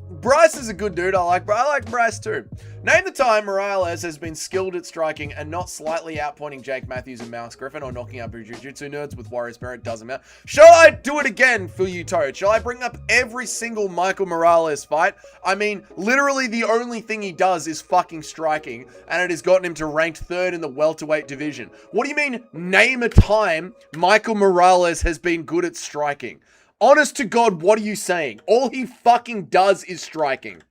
Speaker 2: Bryce is a good dude. I like Bryce too. Name the time Morales has been skilled at striking and not slightly outpointing Jake Matthews and Mouse Griffin or knocking out Jiu-Jitsu nerds with Warrior Spirit. Doesn't matter. Shall I do it again for you, Toad? Shall I bring up every single Michael Morales fight? I mean, literally the only thing he does is fucking striking, and it has gotten him to ranked 3rd in the welterweight division. What do you mean, name a time Michael Morales has been good at striking? Honest to God, what are you saying? All he fucking does is striking.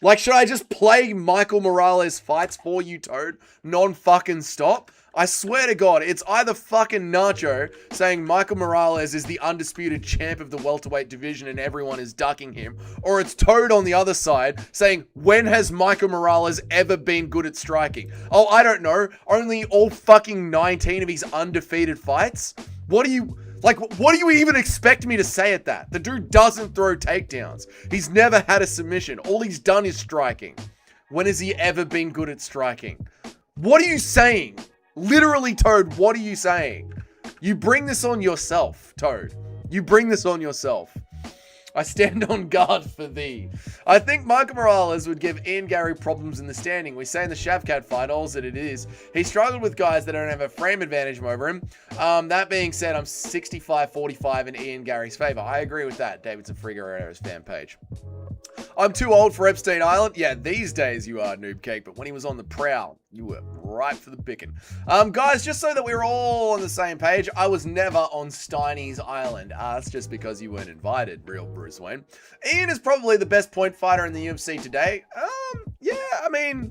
Speaker 2: Like, should I just play Michael Morales fights for you, Toad? Non-fucking stop? I swear to God, it's either fucking Nacho saying Michael Morales is the undisputed champ of the welterweight division and everyone is ducking him, or it's Toad on the other side saying, when has Michael Morales ever been good at striking? Oh, I don't know. Only all fucking 19 of his undefeated fights? What do you even expect me to say at that? The dude doesn't throw takedowns. He's never had a submission. All he's done is striking. When has he ever been good at striking? What are you saying? Literally, Toad, what are you saying? You bring this on yourself, Toad. You bring this on yourself. I stand on guard for thee. I think Michael Morales would give Ian Gary problems in the standing. We say in the Shavkat fight, all that it is. He struggled with guys that don't have a frame advantage over him. That being said, I'm 65-45 in Ian Gary's favor. I agree with that. Davidson Figueroa's fan page. I'm too old for Epstein Island. Yeah, these days you are, Noob Cake, but when he was on the prowl, you were right for the picking. Guys, just so that we're all on the same page, I was never on Steiny's Island. That's just because you weren't invited, real Bruce Wayne. Ian is probably the best point fighter in the UFC today. Yeah, I mean,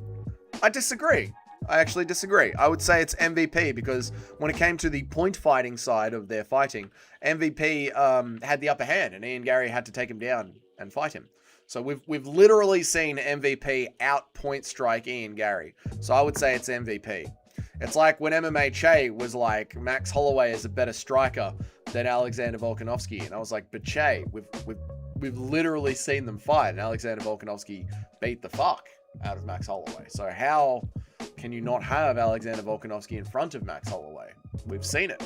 Speaker 2: I disagree. I actually disagree. I would say it's MVP because when it came to the point fighting side of their fighting, MVP had the upper hand and Ian Gary had to take him down and fight him. So we've literally seen MVP out point strike Ian Gary. So I would say it's MVP. It's like when MMA Che was like, Max Holloway is a better striker than Alexander Volkanovski. And I was like, but Che, we've literally seen them fight. And Alexander Volkanovski beat the fuck out of Max Holloway. So how can you not have Alexander Volkanovski in front of Max Holloway? We've seen it.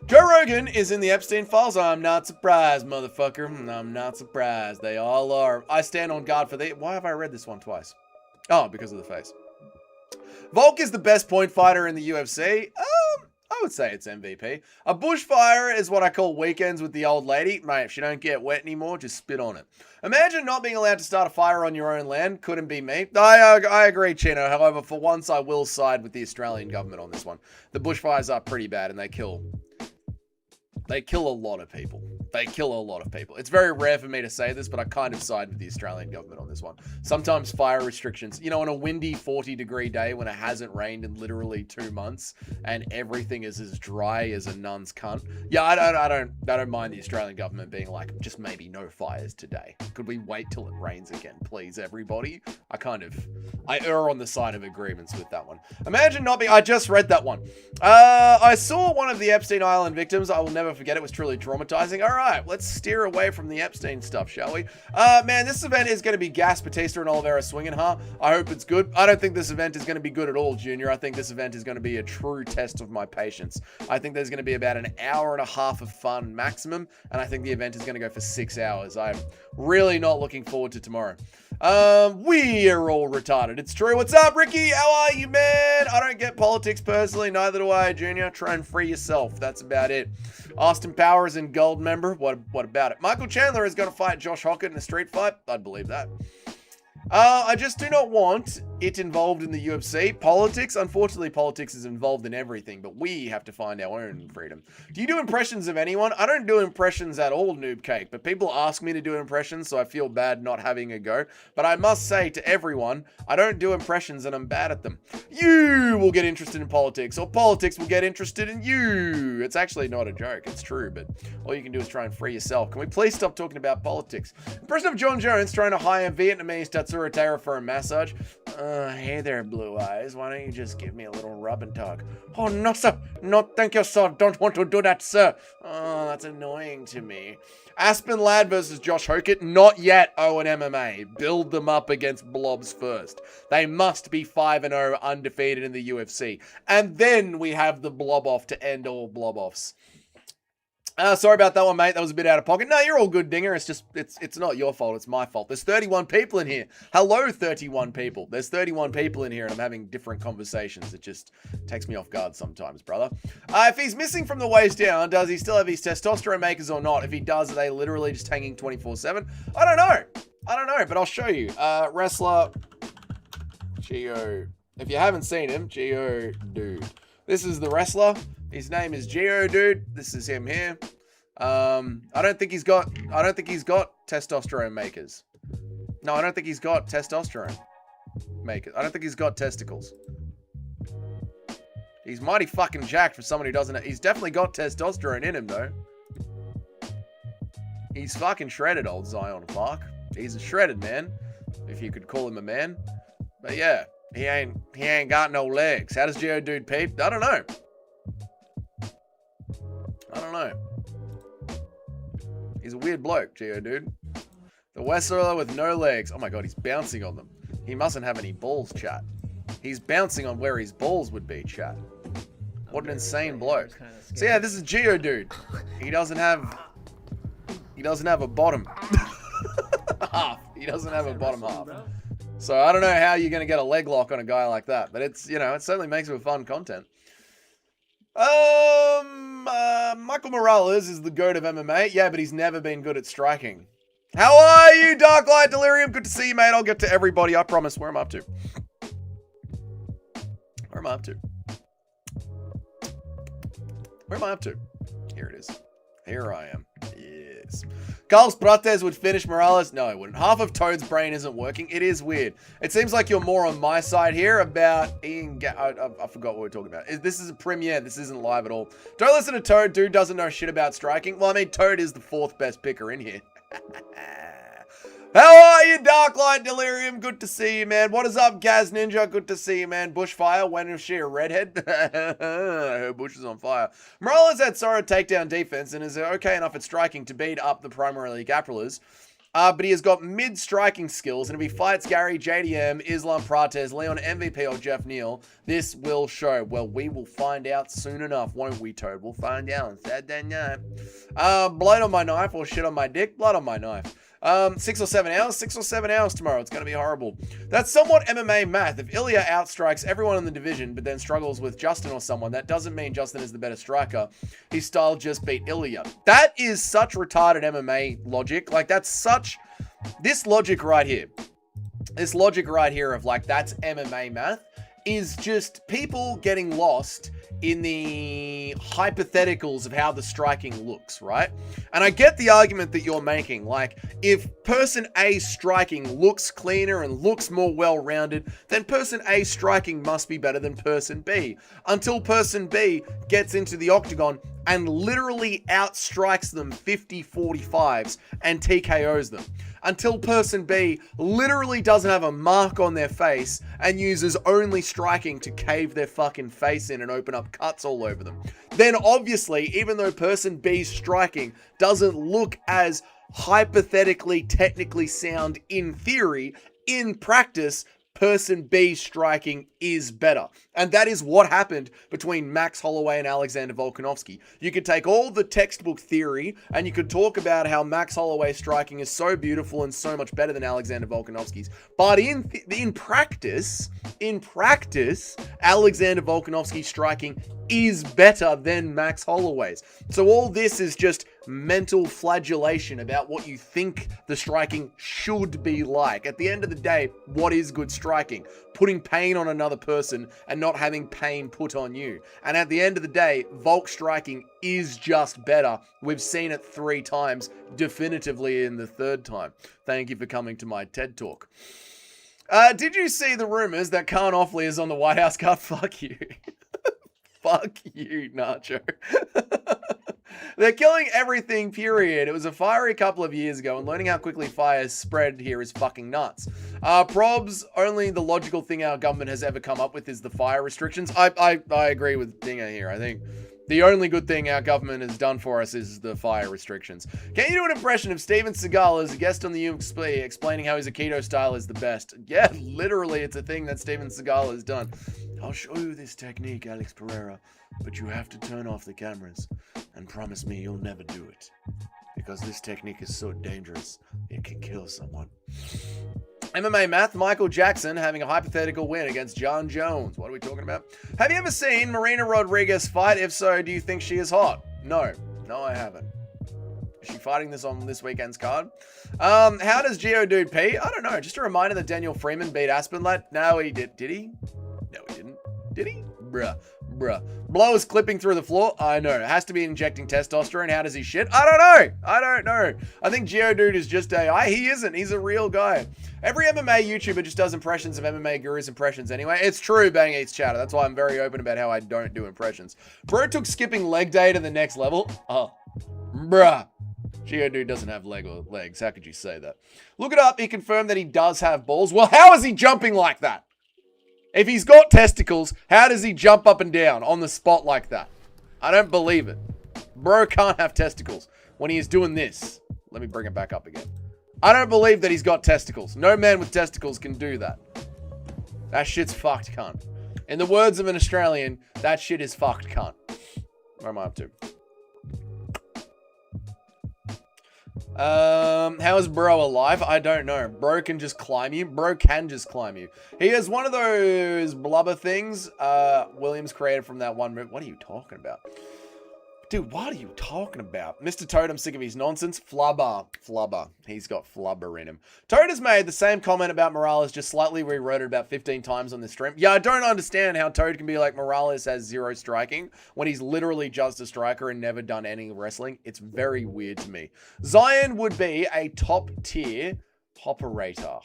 Speaker 2: Joe Rogan is in the Epstein files. I'm not surprised, motherfucker. I'm not surprised. They all are. I stand on guard for the... Why have I read this one twice? Oh, because of the face. Volk is the best point fighter in the UFC. I would say it's MVP. A bushfire is what I call weekends with the old lady. Mate, if she don't get wet anymore, just spit on it. Imagine not being allowed to start a fire on your own land. Couldn't be me. I agree, Chino. However, for once, I will side with the Australian government on this one. The bushfires are pretty bad and they kill a lot of people. They kill a lot of people. It's very rare for me to say this, but I kind of side with the Australian government on this one. Sometimes fire restrictions, you know, on a windy 40-degree day when it hasn't rained in literally 2 months and everything is as dry as a nun's cunt. Yeah, I don't mind the Australian government being like, just maybe no fires today. Could we wait till it rains again, please, everybody? I err on the side of agreements with that one. Imagine not being... I just read that one. I saw one of the Epstein Island victims. I will never forget. It was truly traumatizing. All right, let's steer away from the Epstein stuff, shall we? Man, this event is going to be Gas, Batista, and Oliveira swinging, huh? I hope it's good. I don't think this event is going to be good at all, Junior. I think this event is going to be a true test of my patience. I think there's going to be about an hour and a half of fun maximum, and I think the event is going to go for 6 hours. I'm really not looking forward to tomorrow. We are all retarded. It's true. What's up, Ricky? How are you, man? I don't get politics personally. Neither do I, Junior. Try and free yourself. That's about it. Austin Powers in gold member. What about it? Michael Chandler is going to fight Josh Hockett in a street fight. I'd believe that. I just do not want it involved in the UFC. Politics, unfortunately, politics is involved in everything, but we have to find our own freedom. Do you do impressions of anyone? I don't do impressions at all, Noob Cake, but people ask me to do impressions, so I feel bad not having a go. But I must say to everyone, I don't do impressions and I'm bad at them. You will get interested in politics, or politics will get interested in you. It's actually not a joke, it's true, but all you can do is try and free yourself. Can we please stop talking about politics? Impression of John Jones trying to hire Vietnamese Tatsuro Taira for a massage. Hey there, Blue Eyes. Why don't you just give me a little rub and tug? Oh, no, sir. No, thank you, sir. Don't want to do that, sir. Oh, that's annoying to me. Aspen Ladd versus Josh Hokett. Not yet, Owen MMA. Build them up against blobs first. They must be 5-0 undefeated in the UFC. And then we have the blob off to end all blob offs. Sorry about that one, mate. That was a bit out of pocket. No, you're all good, Dinger. It's just, it's not your fault. It's my fault. There's 31 people in here. Hello, 31 people. There's 31 people in here, and I'm having different conversations. It just takes me off guard sometimes, brother. If he's missing from the waist down, does he still have his testosterone makers or not? If he does, are they literally just hanging 24/7? I don't know, but I'll show you. Wrestler Geo. If you haven't seen him, Geo Dude. This is the wrestler. His name is Geodude. This is him here. I don't think he's got testosterone makers. No, I don't think he's got testosterone makers. I don't think he's got testicles. He's mighty fucking jacked for someone who doesn't. He's definitely got testosterone in him though. He's fucking shredded, old Zion Clark. He's a shredded man, if you could call him a man. But yeah, he ain't got no legs. How does Geodude peep? I don't know. He's a weird bloke, Geodude. The Wrestler with no legs. Oh my god, he's bouncing on them. He mustn't have any balls, chat. He's bouncing on where his balls would be, chat. What an insane bloke. So yeah, this is Geodude. He doesn't have a bottom half. He doesn't have a bottom half. So I don't know how you're gonna get a leg lock on a guy like that, but it's, you know, it certainly makes it fun content. Michael Morales is the GOAT of MMA. Yeah, but he's never been good at striking. How are you, Darklight Delirium? Good to see you, mate. I'll get to everybody, I promise. Where am I up to? Where am I up to? Where am I up to? Here it is. Here I am. Yes. Carlos Prates would finish Morales. No, he wouldn't. Half of Toad's brain isn't working. It is weird. It seems like you're more on my side here about Ian. I forgot what we're talking about. This is a premiere. This isn't live at all. Don't listen to Toad. Dude doesn't know shit about striking. Well, I mean, Toad is the 4th best picker in here. How are you, Darklight Delirium? Good to see you, man. What is up, Gaz Ninja? Good to see you, man. Bushfire, when is she a redhead? Her bush is on fire. Morales had solid takedown defense and is okay enough at striking to beat up the primarily Gaprillers. But he has got mid-striking skills, and if he fights Gary, JDM, Islam Prates, Leon MVP, or Jeff Neal, this will show. Well, we will find out soon enough, won't we, Toad? We'll find out on Saturday night. Blood on my knife or shit on my dick? Blood on my knife. 6 or 7 hours? 6 or 7 hours tomorrow. It's going to be horrible. That's somewhat MMA math. If Ilya outstrikes everyone in the division, but then struggles with Justin or someone, that doesn't mean Justin is the better striker. His style just beat Ilya. That is such retarded MMA logic. Like, that's such... This logic right here. This logic right here of, like, that's MMA math is just people getting lost in the hypotheticals of how the striking looks, right? And I get the argument that you're making. Like, if person A striking looks cleaner and looks more well-rounded, then person A striking must be better than person B. Until person B gets into the octagon and literally outstrikes them 50-45s and TKOs them. Until person B literally doesn't have a mark on their face and uses only striking to cave their fucking face in and open up cuts all over them. Then obviously, even though person B's striking doesn't look as hypothetically, technically sound in theory, in practice, person B striking is better. And that is what happened between Max Holloway and Alexander Volkanovski. You could take all the textbook theory and you could talk about how Max Holloway striking is so beautiful and so much better than Alexander Volkanovski's. But in practice, Alexander Volkanovski's striking is better than Max Holloway's. So all this is just mental flagellation about what you think the striking should be like. At the end of the day, what is good striking? Putting pain on another person and not having pain put on you. And at the end of the day, Volk striking is just better. We've seen it 3 times, definitively in the 3rd time. Thank you for coming to my TED Talk. Did you see the rumors that Khan Offley is on the White House card? Fuck you. Fuck you, Nacho. They're killing everything, period. It was a fiery couple of years ago, and learning how quickly fires spread here is fucking nuts. Probs, only the logical thing our government has ever come up with is the fire restrictions. I agree with Dinger here. I think the only good thing our government has done for us is the fire restrictions. Can you do an impression of Steven Seagal as a guest on the UFC explaining how his Aikido style is the best? Yeah, literally, it's a thing that Steven Seagal has done. I'll show you this technique, Alex Pereira, but you have to turn off the cameras and promise me you'll never do it. Because this technique is so dangerous, it can kill someone. MMA math, Michael Jackson having a hypothetical win against John Jones. What are we talking about? Have you ever seen Marina Rodriguez fight? If so, do you think she is hot? No. No, I haven't. Is she fighting this on this weekend's card? How does Geodude pee? I don't know. Just a reminder that Daniel Freeman beat Aspinlad. No, he did. Did he? No, he didn't. Did he? Bruh. Blow is clipping through the floor. I know. It has to be injecting testosterone. How does he shit? I don't know. I think Geodude is just AI. He isn't. He's a real guy. Every MMA YouTuber just does impressions of MMA gurus' impressions anyway. It's true, Bang Eats Chatter. That's why I'm very open about how I don't do impressions. Bro took skipping leg day to the next level. Oh, bruh. Geodude doesn't have legs. How could you say that? Look it up. He confirmed that he does have balls. Well, how is he jumping like that? If he's got testicles, how does he jump up and down on the spot like that? I don't believe it. Bro can't have testicles when he is doing this. Let me bring it back up again. I don't believe that he's got testicles. No man with testicles can do that. That shit's fucked, cunt. In the words of an Australian, that shit is fucked, cunt. Where am I up to? How is Bro alive? I don't know. Bro can just climb you. He is one of those blubber things Williams created from that one move. What are you talking about? Dude, what are you talking about? Mr. Toad, I'm sick of his nonsense. Flubber. He's got flubber in him. Toad has made the same comment about Morales, just slightly rewrote it about 15 times on this stream. Yeah, I don't understand how Toad can be like Morales has 0 striking when he's literally just a striker and never done any wrestling. It's very weird to me. Zion would be a top tier Hopperator.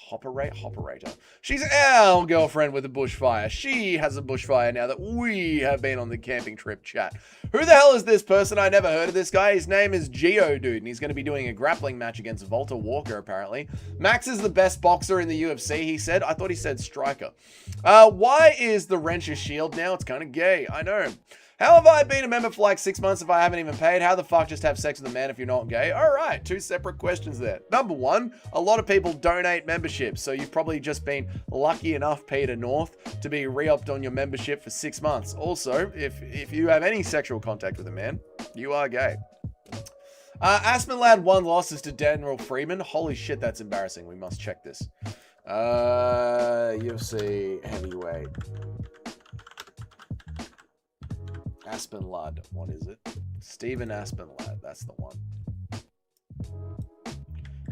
Speaker 2: She's our girlfriend with a bushfire. She has a bushfire now that we have been on the camping trip chat. Who the hell is this person? I never heard of this guy. His name is Geodude, and he's going to be doing a grappling match against Volta Walker, apparently. Max is the best boxer in the UFC, he said. I thought he said striker. Why is the wrench a shield now? It's kind of gay. I know. How have I been a member for like 6 months if I haven't even paid? How the fuck just have sex with a man if you're not gay? All right, 2 separate questions there. Number 1, a lot of people donate memberships, so you've probably just been lucky enough, Peter North, to be re-upped on your membership for 6 months. Also, if you have any sexual contact with a man, you are gay. Aspinlad 1 losses to Daniel Freeman. Holy shit, that's embarrassing. We must check this. UFC heavyweight. Aspinlad, what is it? Steven Aspinlad, that's the one.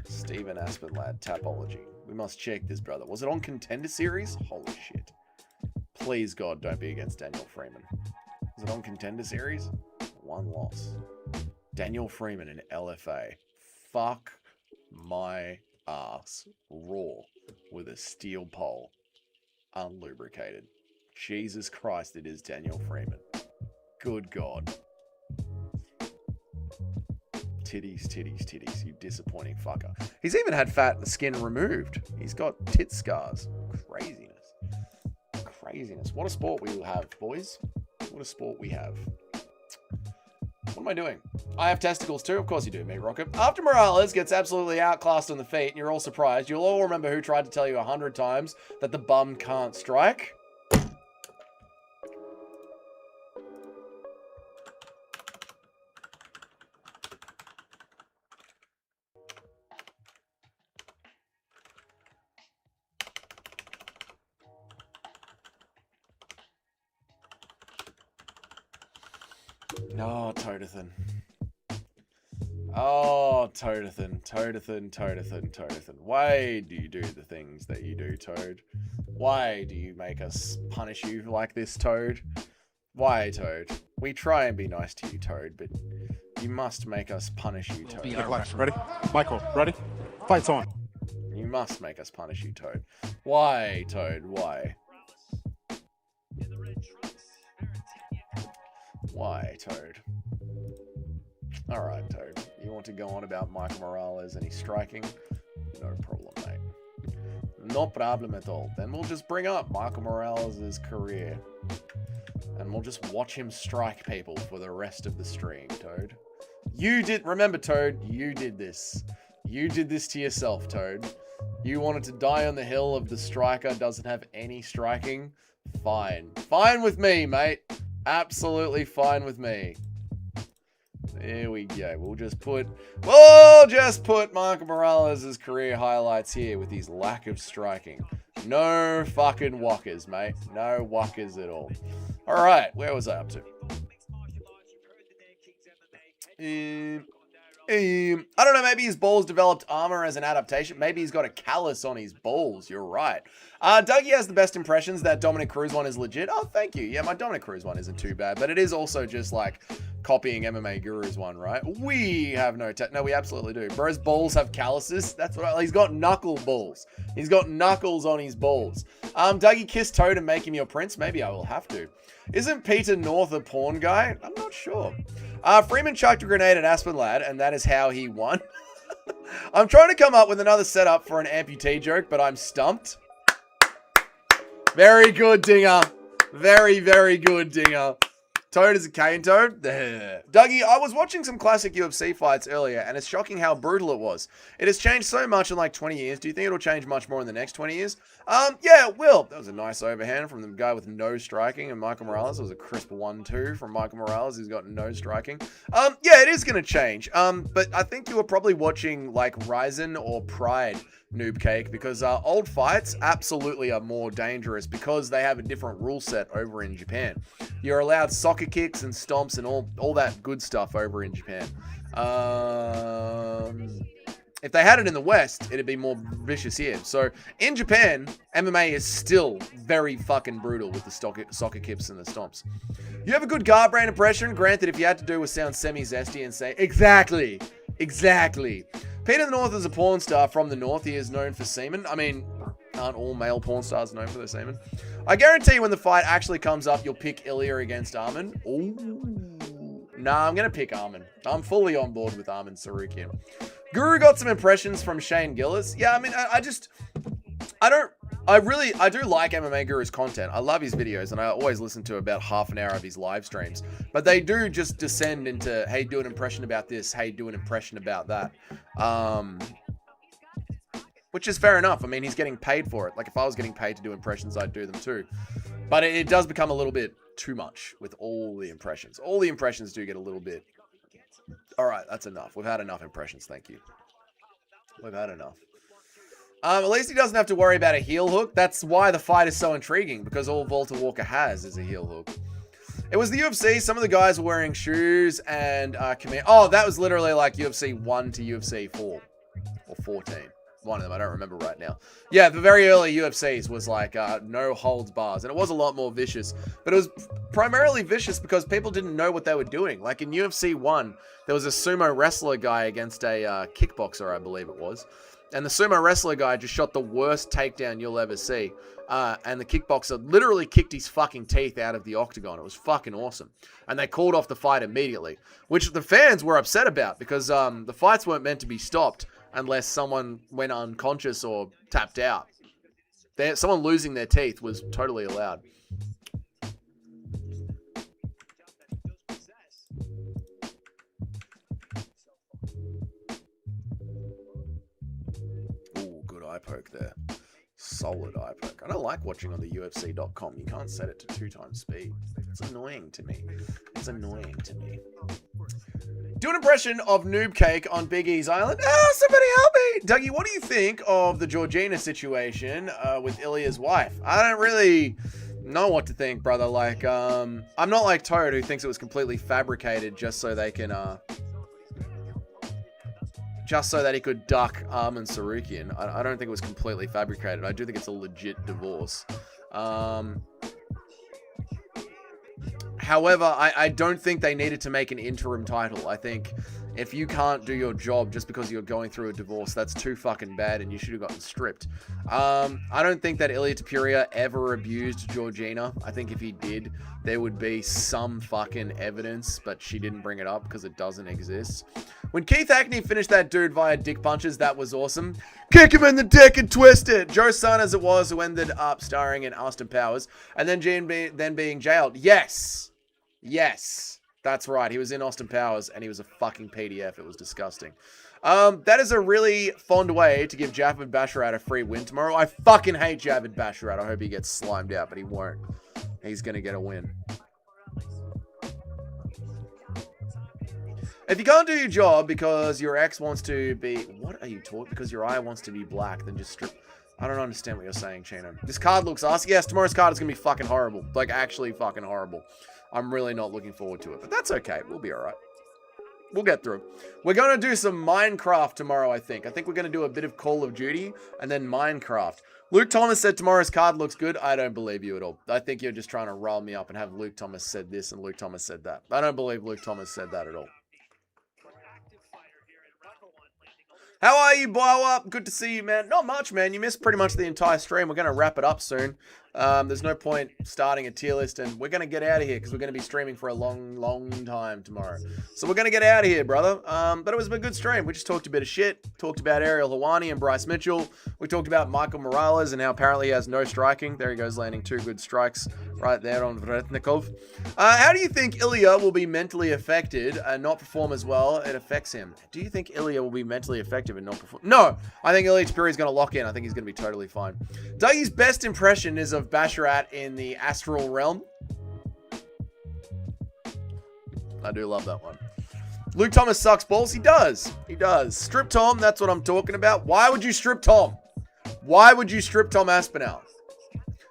Speaker 2: Steven Aspinlad, Tapology. We must check this, brother. Was it on Contender Series? Holy shit. Please, God, don't be against Daniel Freeman. Was it on Contender Series? 1 loss. Daniel Freeman in LFA. Fuck my ass. Raw. With a steel pole. Unlubricated. Jesus Christ, it is Daniel Freeman. Good God. Titties, you disappointing fucker. He's even had fat skin removed. He's got tit scars. Craziness. What a sport we have, boys. What a sport we have. What am I doing? I have testicles too? Of course you do, me, Rocket. After Morales gets absolutely outclassed on the feet and you're all surprised, you'll all remember who tried to tell you 100 times that the bum can't strike. Oh, Todathan. Oh, Todathan. Why do you do the things that you do, Toad? Why do you make us punish you like this, Toad? Why, Toad? We try and be nice to you, Toad, but you must make us punish you, Toad.
Speaker 4: Ready? Michael, ready? Fight's on.
Speaker 2: You must make us punish you, Toad. Why, Toad? Why? Why, Toad? All right, Toad. You want to go on about Michael Morales and he's striking? No problem, mate. No problem at all. Then we'll just bring up Michael Morales' career. And we'll just watch him strike people for the rest of the stream, Toad. Remember, Toad, you did this. You did this to yourself, Toad. You wanted to die on the hill of the striker doesn't have any striking? Fine. Fine with me, mate. Absolutely fine with me. There we go. We'll just put Michael Morales' career highlights here with his lack of striking. No fucking wuckers, mate. No wuckers at all. All right, where was I up to? I don't know, maybe his balls developed armor as an adaptation. Maybe he's got a callus on his balls. You're right. Dougie has the best impressions. That Dominic Cruz one is legit. Oh, thank you. Yeah, my Dominic Cruz one isn't too bad, but it is also just like copying MMA Guru's one, right? We have no no, we absolutely do. Bro's balls have calluses. That's what he's got, knuckle balls. He's got knuckles on his balls. Dougie, kiss Toad and make him your prince. Maybe I will have to. Isn't Peter North a porn guy? I'm not sure. Freeman chucked a grenade at Aspen Lad, and that is how he won. I'm trying to come up with another setup for an amputee joke, but I'm stumped. Very good, Dinger. Very, very good, Dinger. Toad is a cane toad. Dougie, I was watching some classic UFC fights earlier, and it's shocking how brutal it was. It has changed so much in like 20 years. Do you think it'll change much more in the next 20 years? Yeah, it will. That was a nice overhand from the guy with no striking, and Michael Morales. It was a crisp 1-2 from Michael Morales, who's got no striking. Yeah, it is going to change. But I think you were probably watching like Ryzen or Pride, Noob Cake, because old fights absolutely are more dangerous because they have a different rule set over in Japan. You're allowed soccer kicks and stomps and all that good stuff over in Japan. If they had it in the West, it'd be more vicious here. So in Japan, MMA is still very fucking brutal with the soccer kicks and the stomps. You have a good Garbrandt impression. Granted, if you had to do was sound semi-zesty and say, exactly. Peter the North is a porn star from the North. He is known for semen. I mean, aren't all male porn stars known for their semen? I guarantee when the fight actually comes up, you'll pick Ilya against Arman. Ooh. Nah, I'm going to pick Arman. I'm fully on board with Arman Tsarukyan. Guru got some impressions from Shane Gillis. Yeah, I mean, I do like MMA Guru's content. I love his videos, and I always listen to about half an hour of his live streams. But they do just descend into, hey, do an impression about this. Hey, do an impression about that. Which is fair enough. I mean, he's getting paid for it. Like, if I was getting paid to do impressions, I'd do them too. But it does become a little bit too much with all the impressions. All the impressions do get a little bit. All right, that's enough. We've had enough impressions. Thank you. We've had enough. At least he doesn't have to worry about a heel hook. That's why the fight is so intriguing, because all Walter Walker has is a heel hook. It was the UFC. Some of the guys were wearing shoes and command. Oh, that was literally like UFC 1 to UFC 4 or 14. One of them, I don't remember right now. Yeah, the very early UFCs was like no holds bars, and it was a lot more vicious. But it was primarily vicious because people didn't know what they were doing. Like in UFC 1, there was a sumo wrestler guy against a kickboxer, I believe it was. And the sumo wrestler guy just shot the worst takedown you'll ever see. And the kickboxer literally kicked his fucking teeth out of the octagon. It was fucking awesome. And they called off the fight immediately, which the fans were upset about because the fights weren't meant to be stopped unless someone went unconscious or tapped out. Someone losing their teeth was totally allowed. Ooh, good eye poke there. Solid eye poke. I don't like watching on the UFC.com. You can't set it to 2x speed. It's annoying to me. Do an impression of Noob Cake on Big E's Island. Oh, somebody help me! Dougie, what do you think of the Georgina situation with Ilya's wife? I don't really know what to think, brother. Like, I'm not like Toad, who thinks it was completely fabricated just so they can, just so that he could duck Arman Tsarukyan. I don't think it was completely fabricated. I do think it's a legit divorce. However, I don't think they needed to make an interim title. I think If you can't do your job just because you're going through a divorce, that's too fucking bad, and you should have gotten stripped. I don't think that Ilya Topuria ever abused Georgina. I think if he did, there would be some fucking evidence, but she didn't bring it up because it doesn't exist. When Keith Hackney finished that dude via dick punches, that was awesome. Kick him in the dick and twist it. Joe Son, as it was, who ended up starring in Austin Powers, and then then being jailed. Yes. Yes. That's right. He was in Austin Powers, and he was a fucking PDF. It was disgusting. That is a really fond way to give Javid Basharat a free win tomorrow. I fucking hate Javid Basharat. I hope he gets slimed out, but he won't. He's going to get a win. If you can't do your job because your ex wants to be... What are you talking? Because your eye wants to be black, then just strip... I don't understand what you're saying, Chino. This card looks awesome. Yes, tomorrow's card is going to be fucking horrible. Like, actually fucking horrible. I'm really not looking forward to it, but that's okay. We'll be all right. We'll get through. We're going to do some Minecraft tomorrow, I think. I think we're going to do a bit of Call of Duty and then Minecraft. Luke Thomas said tomorrow's card looks good. I don't believe you at all. I think you're just trying to rile me up and have Luke Thomas said this and Luke Thomas said that. I don't believe Luke Thomas said that at all. How are you, Blow Up? Good to see you, man. Not much, man. You missed pretty much the entire stream. We're going to wrap it up soon. There's no point starting a tier list, and we're going to get out of here because we're going to be streaming for a long time tomorrow. So we're going to get out of here, brother. But it was a good stream. We just talked a bit of shit. Talked about Ariel Helwani and Bryce Mitchell. We talked about Michael Morales and how apparently he has no striking. There he goes, landing 2 good strikes right there on Vretnikov. How do you think Ilya will be mentally affected and not perform as well? It affects him. Do you think Ilya will be mentally effective and not perform? No, I think Ilya Topuria is going to lock in. I think he's going to be totally fine. Dougie's best impression is of Basharat in the astral realm. I do love that one. Luke Thomas sucks balls. He does. He does. Strip Tom, that's what I'm talking about. Why would you strip Tom? Why would you strip Tom Aspinall?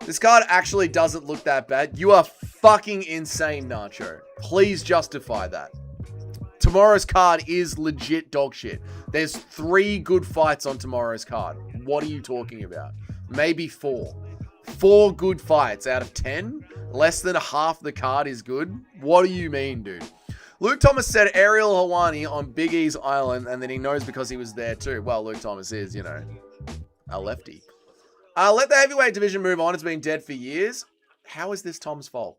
Speaker 2: This card actually doesn't look that bad. You are fucking insane, Nacho. Please justify that. Tomorrow's card is legit dog shit. There's 3 good fights on tomorrow's card. What are you talking about? Maybe 4. 4 good fights out of 10? Less than half the card is good? What do you mean, dude? Luke Thomas said Ariel Helwani on Big E's Island, and then he knows because he was there too. Well, Luke Thomas is, you know, a lefty. Let the heavyweight division move on. It's been dead for years. How is this Tom's fault?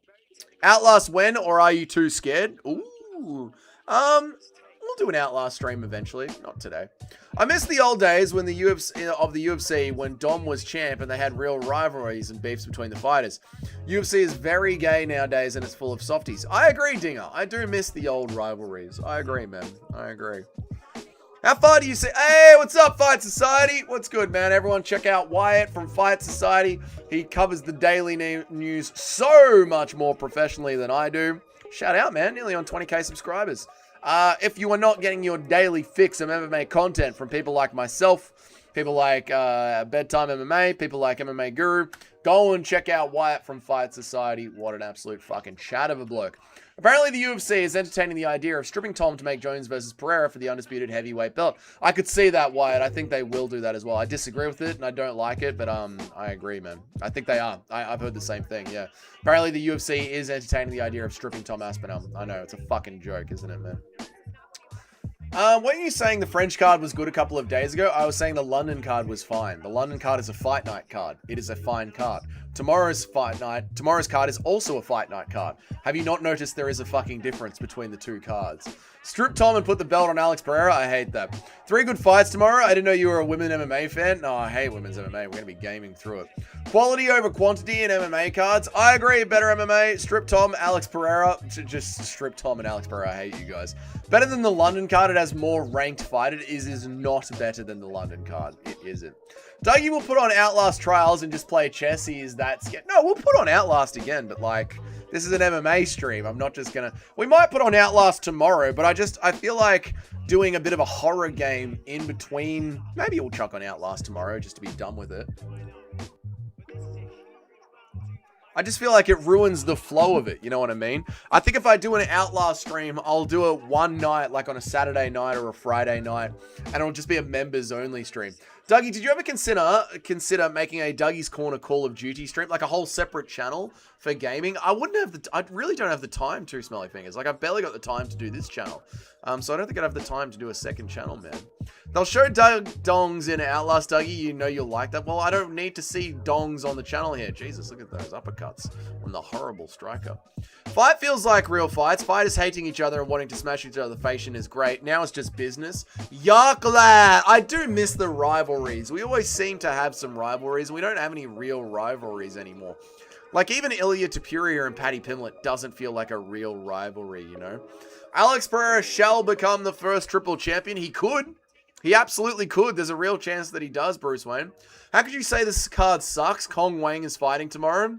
Speaker 2: Outlast when, or are you too scared? Ooh. We'll do an Outlast stream eventually. Not today. I miss the old days when the UFC when Dom was champ and they had real rivalries and beefs between the fighters. UFC is very gay nowadays and it's full of softies. I agree, Dinger. I do miss the old rivalries. I agree, man. I agree. How far do you say? Hey, what's up, Fight Society? What's good, man? Everyone check out Wyatt from Fight Society. He covers the daily news so much more professionally than I do. Shout out, man. Nearly on 20k subscribers. If you are not getting your daily fix of MMA content from people like myself, people like Bedtime MMA, people like MMA Guru, go and check out Wyatt from Fight Society. What an absolute fucking chat of a bloke. Apparently, the UFC is entertaining the idea of stripping Tom to make Jones versus Pereira for the undisputed heavyweight belt. I could see that, Wyatt. I think they will do that as well. I disagree with it, and I don't like it, but I agree, man. I think they are. I've heard the same thing, yeah. Apparently, the UFC is entertaining the idea of stripping Tom Aspinall. I know, it's a fucking joke, isn't it, man? When you saying the French card was good a couple of days ago, I was saying the London card was fine. The London card is a fight night card. It is a fine card. Tomorrow's card is also a fight night card. Have you not noticed there is a fucking difference between the 2 cards? Strip Tom and put the belt on Alex Pereira. I hate that. 3 good fights tomorrow. I didn't know you were a women MMA fan. No, I hate women's MMA. We're going to be gaming through it. Quality over quantity in MMA cards. I agree. Better MMA. Strip Tom, Alex Pereira. Just Strip Tom and Alex Pereira. I hate you guys. Better than the London card. It has more ranked fight. It is not better than the London card. It isn't. Dougie will put on Outlast Trials and just play chess. He is that scared. No, we'll put on Outlast again, but like, this is an MMA stream. I'm not just gonna... We might put on Outlast tomorrow, but I feel like doing a bit of a horror game in between. Maybe we'll chuck on Outlast tomorrow just to be done with it. I just feel like it ruins the flow of it, you know what I mean? I think if I do an Outlast stream, I'll do it one night, like on a Saturday night or a Friday night, and it'll just be a members only stream. Dougie, did you ever consider making a Dougie's Corner Call of Duty stream, like a whole separate channel for gaming? I really don't have the time to, Smelly Fingers. Like, I've barely got the time to do this channel. So I don't think I'd have the time to do a second channel, man. They'll show dongs in Outlast, Dougie. You know you'll like that. Well, I don't need to see dongs on the channel here. Jesus, look at those uppercuts from the horrible striker. Fight feels like real fights. Fighters hating each other and wanting to smash each other. The fashion is great. Now it's just business. Yuck, lad. I do miss the rivalries. We always seem to have some rivalries. We don't have any real rivalries anymore. Like, even Ilya Tapuria and Paddy Pimblett doesn't feel like a real rivalry, you know? Alex Pereira shall become the first triple champion. He could. He absolutely could. There's a real chance that he does, Bruce Wayne. How could you say this card sucks? Kong Wang is fighting tomorrow.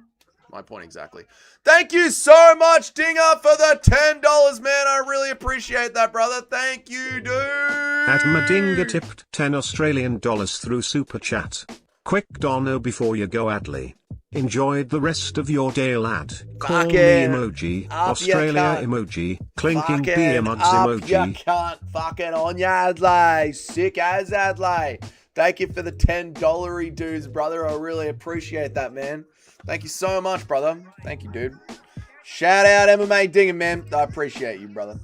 Speaker 2: My point exactly. Thank you so much, Dinger, for the $10, man. I really appreciate that, brother. Thank you, dude.
Speaker 3: At Madinga tipped 10 Australian dollars through Super Chat. Quick dono before you go, Adley. Enjoyed the rest of your day, lad. Call me emoji. Australia emoji. Clinking beer mugs emoji.
Speaker 2: You can't fucking on ya, Adley. Sick as Adley. Thank you for the $10 dudes, brother. I really appreciate that, man. Thank you so much, brother. Thank you, dude. Shout out MMA Dinger, man. I appreciate you, brother.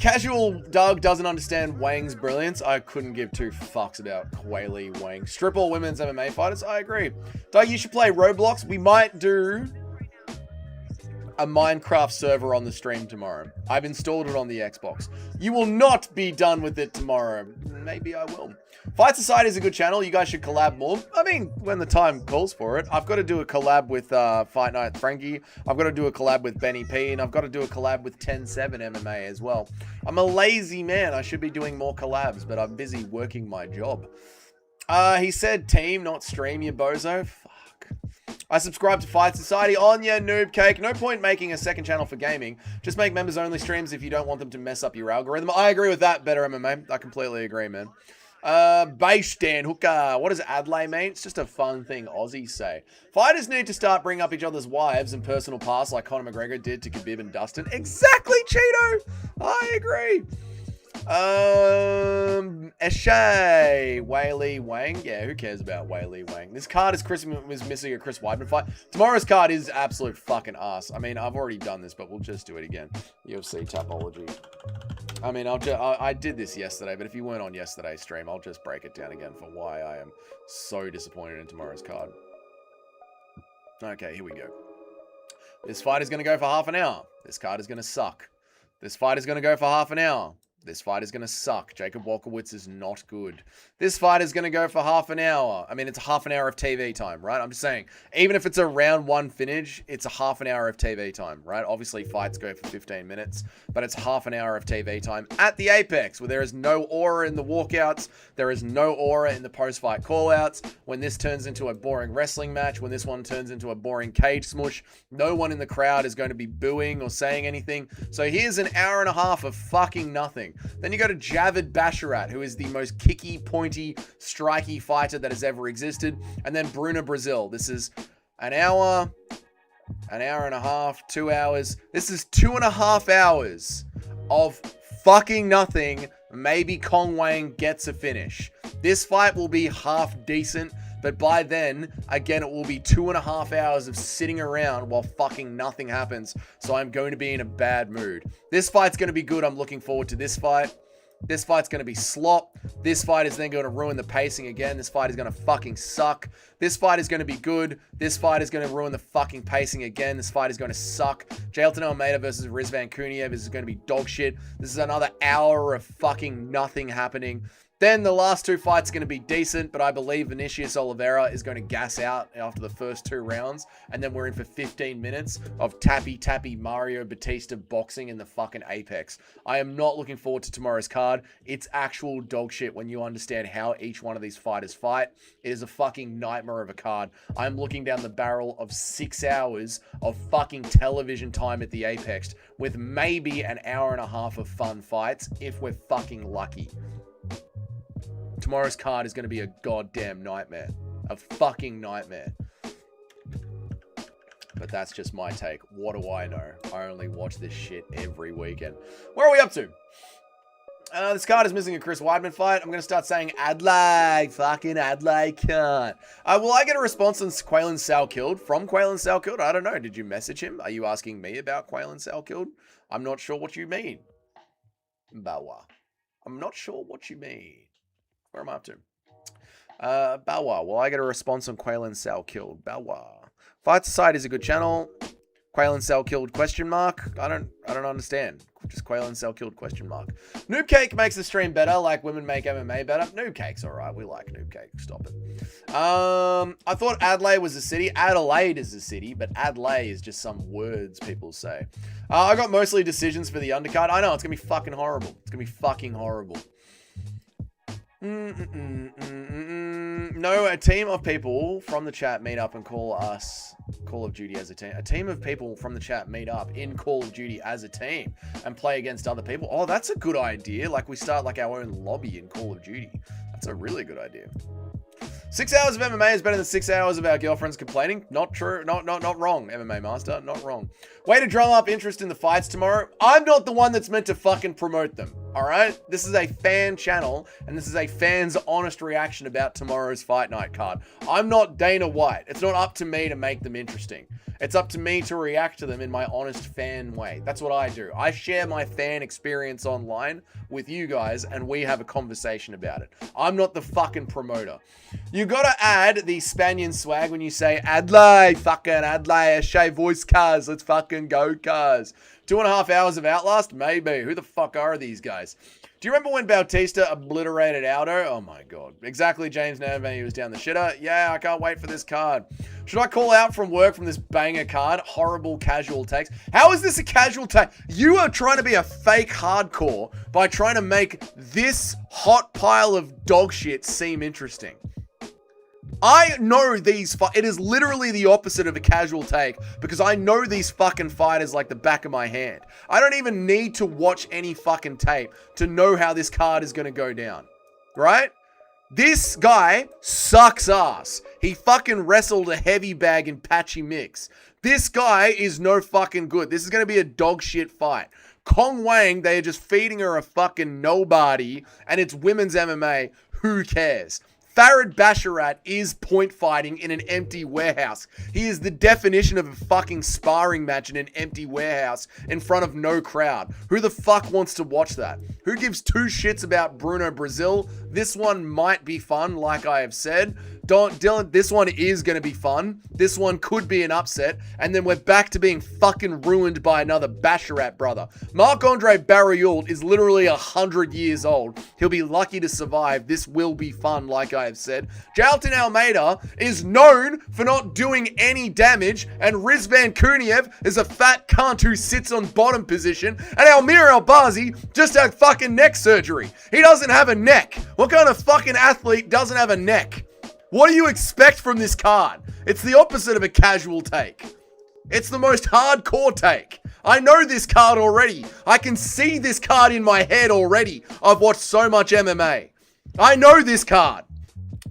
Speaker 2: Casual Doug doesn't understand Wang's brilliance. I couldn't give two fucks about Quayle Wang. Strip all women's MMA fighters. I agree. Doug, you should play Roblox. We might do a Minecraft server on the stream tomorrow. I've installed it on the Xbox. You will not be done with it tomorrow. Maybe I will. Fight Society is a good channel. You guys should collab more. I mean, when the time calls for it. I've got to do a collab with Fight Night Frankie. I've got to do a collab with Benny P. And I've got to do a collab with 10-7 MMA as well. I'm a lazy man. I should be doing more collabs, but I'm busy working my job. He said team, not stream, you bozo. Fuck. I subscribe to Fight Society on your noob cake. No point making a second channel for gaming. Just make members only streams if you don't want them to mess up your algorithm. I agree with that, Better MMA. I completely agree, man. Base stand hooker. What does Adley mean? It's just a fun thing Aussies say. Fighters need to start bringing up each other's wives and personal past like Conor McGregor did to Khabib and Dustin. Exactly, Cheeto. I agree. Eshay, Whaley Wang. Yeah, who cares about Whaley Wang? This card was missing a Chris Weidman fight. Tomorrow's card is absolute fucking ass. I mean, I've already done this, but we'll just do it again. UFC Tapology. I mean, I did this yesterday, but if you weren't on yesterday's stream, I'll just break it down again for why I am so disappointed in tomorrow's card. Okay, here we go. This fight is going to go for half an hour. This card is going to suck. This fight is going to go for half an hour. This fight is going to suck. Jacob Walkowitz is not good. This fight is going to go for half an hour. I mean, it's a half an hour of TV time, right? I'm just saying, even if it's a round one finish, it's a half an hour of TV time, right? Obviously, fights go for 15 minutes, but it's half an hour of TV time at the Apex, where there is no aura in the walkouts. There is no aura in the post-fight callouts. When this turns into a boring wrestling match, when this one turns into a boring cage smush, no one in the crowd is going to be booing or saying anything. So here's an hour and a half of fucking nothing. Then you go to Javid Basharat, who is the most kicky, pointy, striky fighter that has ever existed. And then Bruno Brazil. This is an hour and a half, 2 hours. This is 2.5 hours of fucking nothing. Maybe Kong Wang gets a finish. This fight will be half decent. But by then, again, it will be 2.5 hours of sitting around while fucking nothing happens. So I'm going to be in a bad mood. This fight's going to be good. I'm looking forward to this fight. This fight's going to be slop. This fight is then going to ruin the pacing again. This fight is going to fucking suck. This fight is going to be good. This fight is going to ruin the fucking pacing again. This fight is going to suck. Jailton Almeida versus Rizvan Kuniev is going to be dog shit. This is another hour of fucking nothing happening. Then the last two fights are going to be decent, but I believe Vinicius Oliveira is going to gas out after the first 2 rounds, and then we're in for 15 minutes of tappy Mario Batista boxing in the fucking Apex. I am not looking forward to tomorrow's card. It's actual dog shit when you understand how each one of these fighters fight. It is a fucking nightmare of a card. I'm looking down the barrel of 6 hours of fucking television time at the Apex, with maybe an hour and a half of fun fights if we're fucking lucky. Tomorrow's card is going to be a goddamn nightmare. A fucking nightmare. But that's just my take. What do I know? I only watch this shit every weekend. Where are we up to? This card is missing a Chris Weidman fight. I'm going to start saying Adlai. Fucking Adlai can't. Will I get a response on Quaylen Salkilled from Quaylen Salkilled? I don't know. Did you message him? Are you asking me about Quaylen Salkilled? I'm not sure what you mean. Bawa. I'm not sure what you mean. Where am I up to? Bawa. Will I get a response on Quaylen Salkilled? Bawa. Fight Society is a good channel. Quaylen Salkilled question mark. I don't understand. Just Quaylen Salkilled question mark. Noob Cake makes the stream better, like women make MMA better. Noob Cake's alright. We like Noob Cake. Stop it. I thought Adelaide was a city. Adelaide is a city, but Adelaide is just some words people say. I got mostly decisions for the undercard. I know, it's gonna be fucking horrible. It's gonna be fucking horrible. No, a team of people from the chat meet up and call us Call of Duty as a team. A team of people from the chat meet up in Call of Duty as a team and play against other people. Oh, that's a good idea. Like we start like our own lobby in Call of Duty. That's a really good idea. 6 hours of MMA is better than 6 hours of our girlfriends complaining. Not true. Not wrong, MMA Master. Not wrong. Way to drum up interest in the fights tomorrow. I'm not the one that's meant to fucking promote them. All right? This is a fan channel, and this is a fan's honest reaction about tomorrow's fight night card. I'm not Dana White. It's not up to me to make them interesting. It's up to me to react to them in my honest fan way. That's what I do. I share my fan experience online with you guys, and we have a conversation about it. I'm not the fucking promoter. You gotta add the Spanian swag when you say, Adlai, fucking Adlai, Shay voice cars, let's fucking go cars. 2.5 hours of Outlast? Maybe. Who the fuck are these guys? Do you remember when Bautista obliterated Aldo? Oh my god. Exactly, James Navman, he was down the shitter. Yeah, I can't wait for this card. Should I call out from work from this banger card? Horrible casual takes. How is this a casual take? You are trying to be a fake hardcore by trying to make this hot pile of dog shit seem interesting. I know these it is literally the opposite of a casual take because I know these fucking fighters like the back of my hand. I don't even need to watch any fucking tape to know how this card is going to go down. Right? This guy sucks ass. He fucking wrestled a heavy bag in Patchy Mix. This guy is no fucking good. This is going to be a dog shit fight. Kong Wang, they are just feeding her a fucking nobody and it's women's MMA. Who cares? Farid Basharat is point fighting in an empty warehouse. He is the definition of a fucking sparring match in an empty warehouse in front of no crowd. Who the fuck wants to watch that? Who gives two shits about Bruno Brazil? This one might be fun, like I have said. Dylan, this one is going to be fun. This one could be an upset. And then we're back to being fucking ruined by another Basharat brother. Marc-Andre Barriault is literally 100 years old. He'll be lucky to survive. This will be fun, like I have said. Jailton Almeida is known for not doing any damage. And Rizvan Kuniev is a fat cunt who sits on bottom position. And Almir Albazi just had fucking neck surgery. He doesn't have a neck. What kind of fucking athlete doesn't have a neck? What do you expect from this card? It's the opposite of a casual take. It's the most hardcore take. I know this card already. I can see this card in my head already. I've watched so much MMA. I know this card.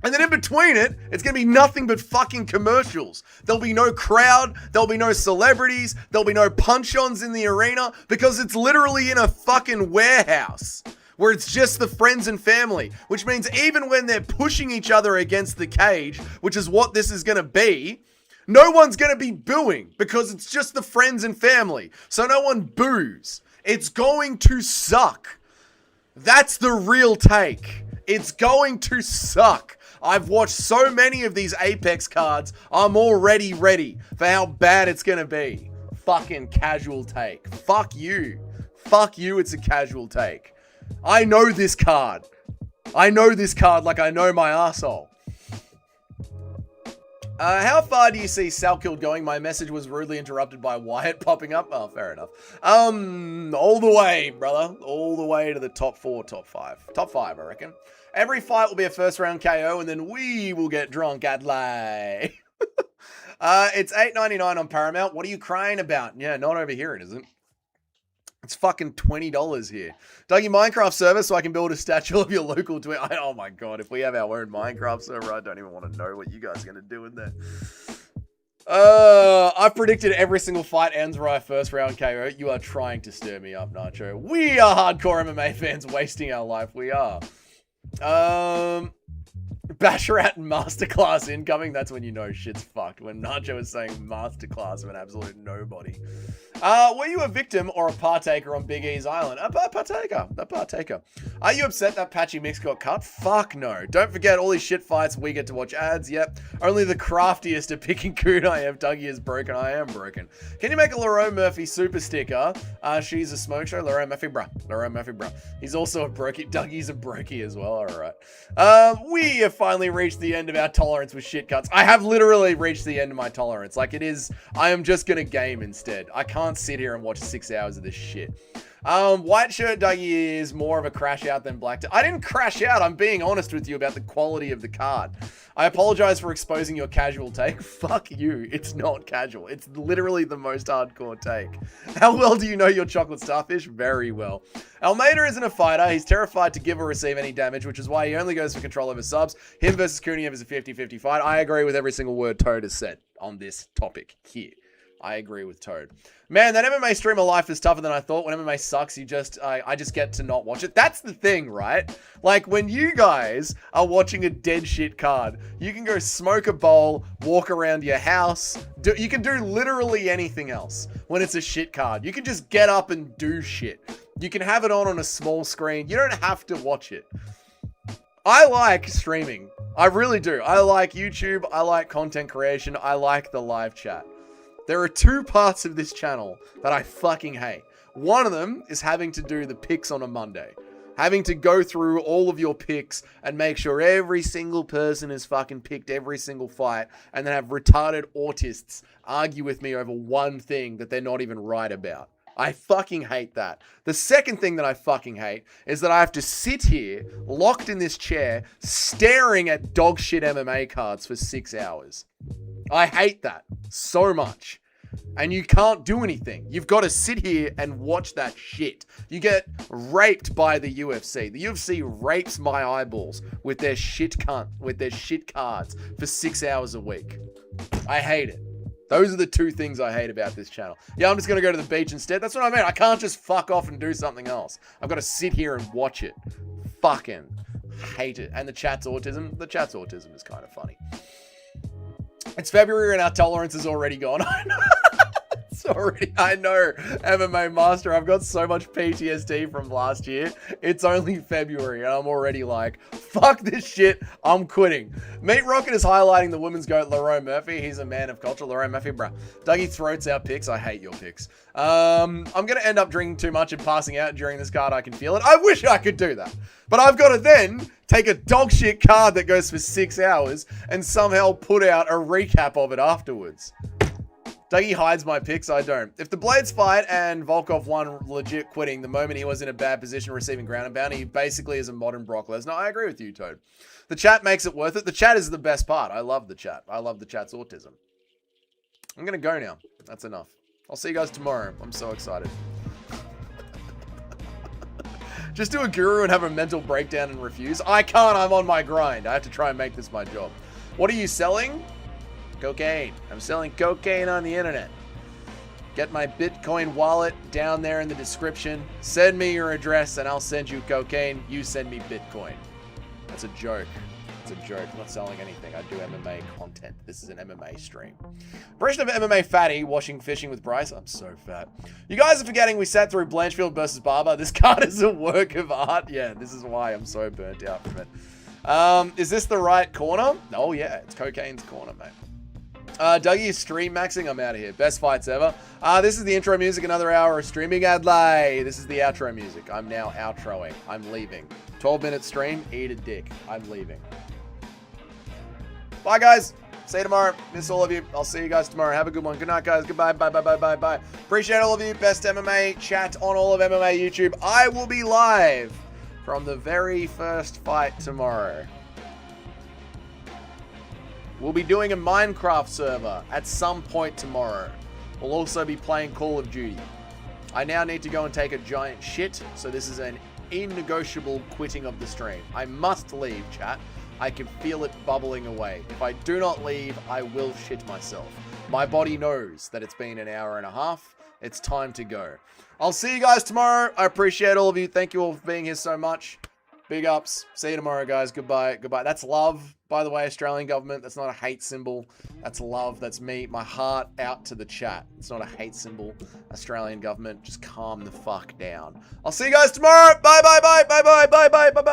Speaker 2: And then in between it, it's going to be nothing but fucking commercials. There'll be no crowd. There'll be no celebrities. There'll be no punch-ons in the arena because it's literally in a fucking warehouse where it's just the friends and family, which means even when they're pushing each other against the cage, which is what this is going to be, no one's going to be booing because it's just the friends and family. So no one boos. It's going to suck. That's the real take. It's going to suck. I've watched so many of these Apex cards, I'm already ready for how bad it's going to be. Fucking casual take. Fuck you. Fuck you, it's a casual take. I know this card. I know this card like I know my arsehole. How far do you see Salkilled going? My message was rudely interrupted by Wyatt popping up. Oh, fair enough. All the way, brother. All the way to the top 4, top 5. Top 5, I reckon. Every fight will be a first round KO and then we will get drunk at lay. It's $8.99 on Paramount. What are you crying about? Yeah, not over here, it isn't. It's fucking $20 here. Doug, your Minecraft server so I can build a statue of your local twin. Oh my god, if we have our own Minecraft server, I don't even want to know what you guys are going to do in there. I've predicted every single fight ends right first round KO. You are trying to stir me up, Nacho. We are hardcore MMA fans wasting our life. We are. Basharat Masterclass incoming. That's when you know shit's fucked. When Nacho is saying masterclass of an absolute nobody. Were you a victim or a partaker on Big E's Island? A partaker. A partaker. Are you upset that Patchy Mix got cut? Fuck no. Don't forget all these shit fights. We get to watch ads. Yep. Only the craftiest are picking kunai if Dougie is broken. I am broken. Can you make a Leroy Murphy super sticker? She's a smoke show. Leroy Murphy, bruh. Leroy Murphy, bruh. He's also a brokey. Dougie's a brokey as well. Alright. We have finally reached the end of our tolerance with shit cuts. I have literally reached the end of my tolerance. Like it is, I am just gonna game instead. I can't sit here and watch 6 hours of this shit. White shirt Dougie is more of a crash out than black. I didn't crash out. I'm being honest with you about the quality of the card. I apologize for exposing your casual take. Fuck you. It's not casual. It's literally the most hardcore take. How well do you know your chocolate starfish? Very well. Almeida isn't a fighter. He's terrified to give or receive any damage, which is why he only goes for control over subs. Him versus Kuniev is a 50-50 fight. I agree with every single word Toad has said on this topic here. I agree with Toad. Man, that MMA streamer life is tougher than I thought. When MMA sucks, I just get to not watch it. That's the thing, right? Like, when you guys are watching a dead shit card, you can go smoke a bowl, walk around your house. You can do literally anything else when it's a shit card. You can just get up and do shit. You can have it on a small screen. You don't have to watch it. I like streaming. I really do. I like YouTube. I like content creation. I like the live chat. There are two parts of this channel that I fucking hate. One of them is having to do the picks on a Monday. Having to go through all of your picks and make sure every single person has fucking picked every single fight and then have retarded autists argue with me over one thing that they're not even right about. I fucking hate that. The second thing that I fucking hate is that I have to sit here, locked in this chair, staring at dog shit MMA cards for 6 hours. I hate that so much. And you can't do anything. You've got to sit here and watch that shit. You get raped by the UFC. The UFC rapes my eyeballs with their shit cards for 6 hours a week. I hate it. Those are the two things I hate about this channel. Yeah, I'm just going to go to the beach instead. That's what I mean. I can't just fuck off and do something else. I've got to sit here and watch it. Fucking hate it. And the chat's autism. The chat's autism is kind of funny. It's February and our tolerance is already gone. I know. I know, MMA Master. I've got so much PTSD from last year. It's only February and I'm already like, fuck this shit. I'm quitting. Meat Rocket is highlighting the women's goat, Leroy Murphy. He's a man of culture. Leroy Murphy, bruh. Dougie throats out picks. I hate your picks. I'm going to end up drinking too much and passing out during this card. I can feel it. I wish I could do that. But I've got to then take a dog shit card that goes for 6 hours and somehow put out a recap of it afterwards. Dougie hides my picks, I don't. If the Blades fight and Volkov won legit quitting the moment he was in a bad position receiving ground and pound, he basically is a modern Brock Lesnar. I agree with you, Toad. The chat makes it worth it. The chat is the best part. I love the chat. I love the chat's autism. I'm going to go now. That's enough. I'll see you guys tomorrow. I'm so excited. Just do a guru and have a mental breakdown and refuse? I can't. I'm on my grind. I have to try and make this my job. What are you selling? Cocaine. I'm selling cocaine on the internet. Get my Bitcoin wallet down there in the description. Send me your address and I'll send you cocaine. You send me Bitcoin. That's a joke. It's a joke. I'm not selling anything. I do MMA content. This is an MMA stream. Version of MMA fatty, washing fishing with Bryce. I'm so fat. You guys are forgetting we sat through Blanchfield versus Barber. This card is a work of art. Yeah, this is why I'm so burnt out from it. Is this the right corner? Oh yeah, it's cocaine's corner, mate. Dougie is stream maxing. I'm out of here. Best fights ever. This is the intro music. Another hour of streaming. Adlay. This is the outro music. I'm now outroing. I'm leaving. 12-minute stream. Eat a dick. I'm leaving. Bye, guys. See you tomorrow. Miss all of you. I'll see you guys tomorrow. Have a good one. Good night, guys. Goodbye. Bye, bye, bye, bye, bye. Appreciate all of you. Best MMA chat on all of MMA YouTube. I will be live from the very first fight tomorrow. We'll be doing a Minecraft server at some point tomorrow. We'll also be playing Call of Duty. I now need to go and take a giant shit, so this is an in-negotiable quitting of the stream. I must leave, chat. I can feel it bubbling away. If I do not leave, I will shit myself. My body knows that it's been an hour and a half. It's time to go. I'll see you guys tomorrow. I appreciate all of you. Thank you all for being here so much. Big ups. See you tomorrow, guys. Goodbye. Goodbye. That's love, by the way, Australian government. That's not a hate symbol. That's love. That's me. My heart out to the chat. It's not a hate symbol. Australian government, just calm the fuck down. I'll see you guys tomorrow. Bye, bye, bye, bye, bye, bye, bye, bye, bye.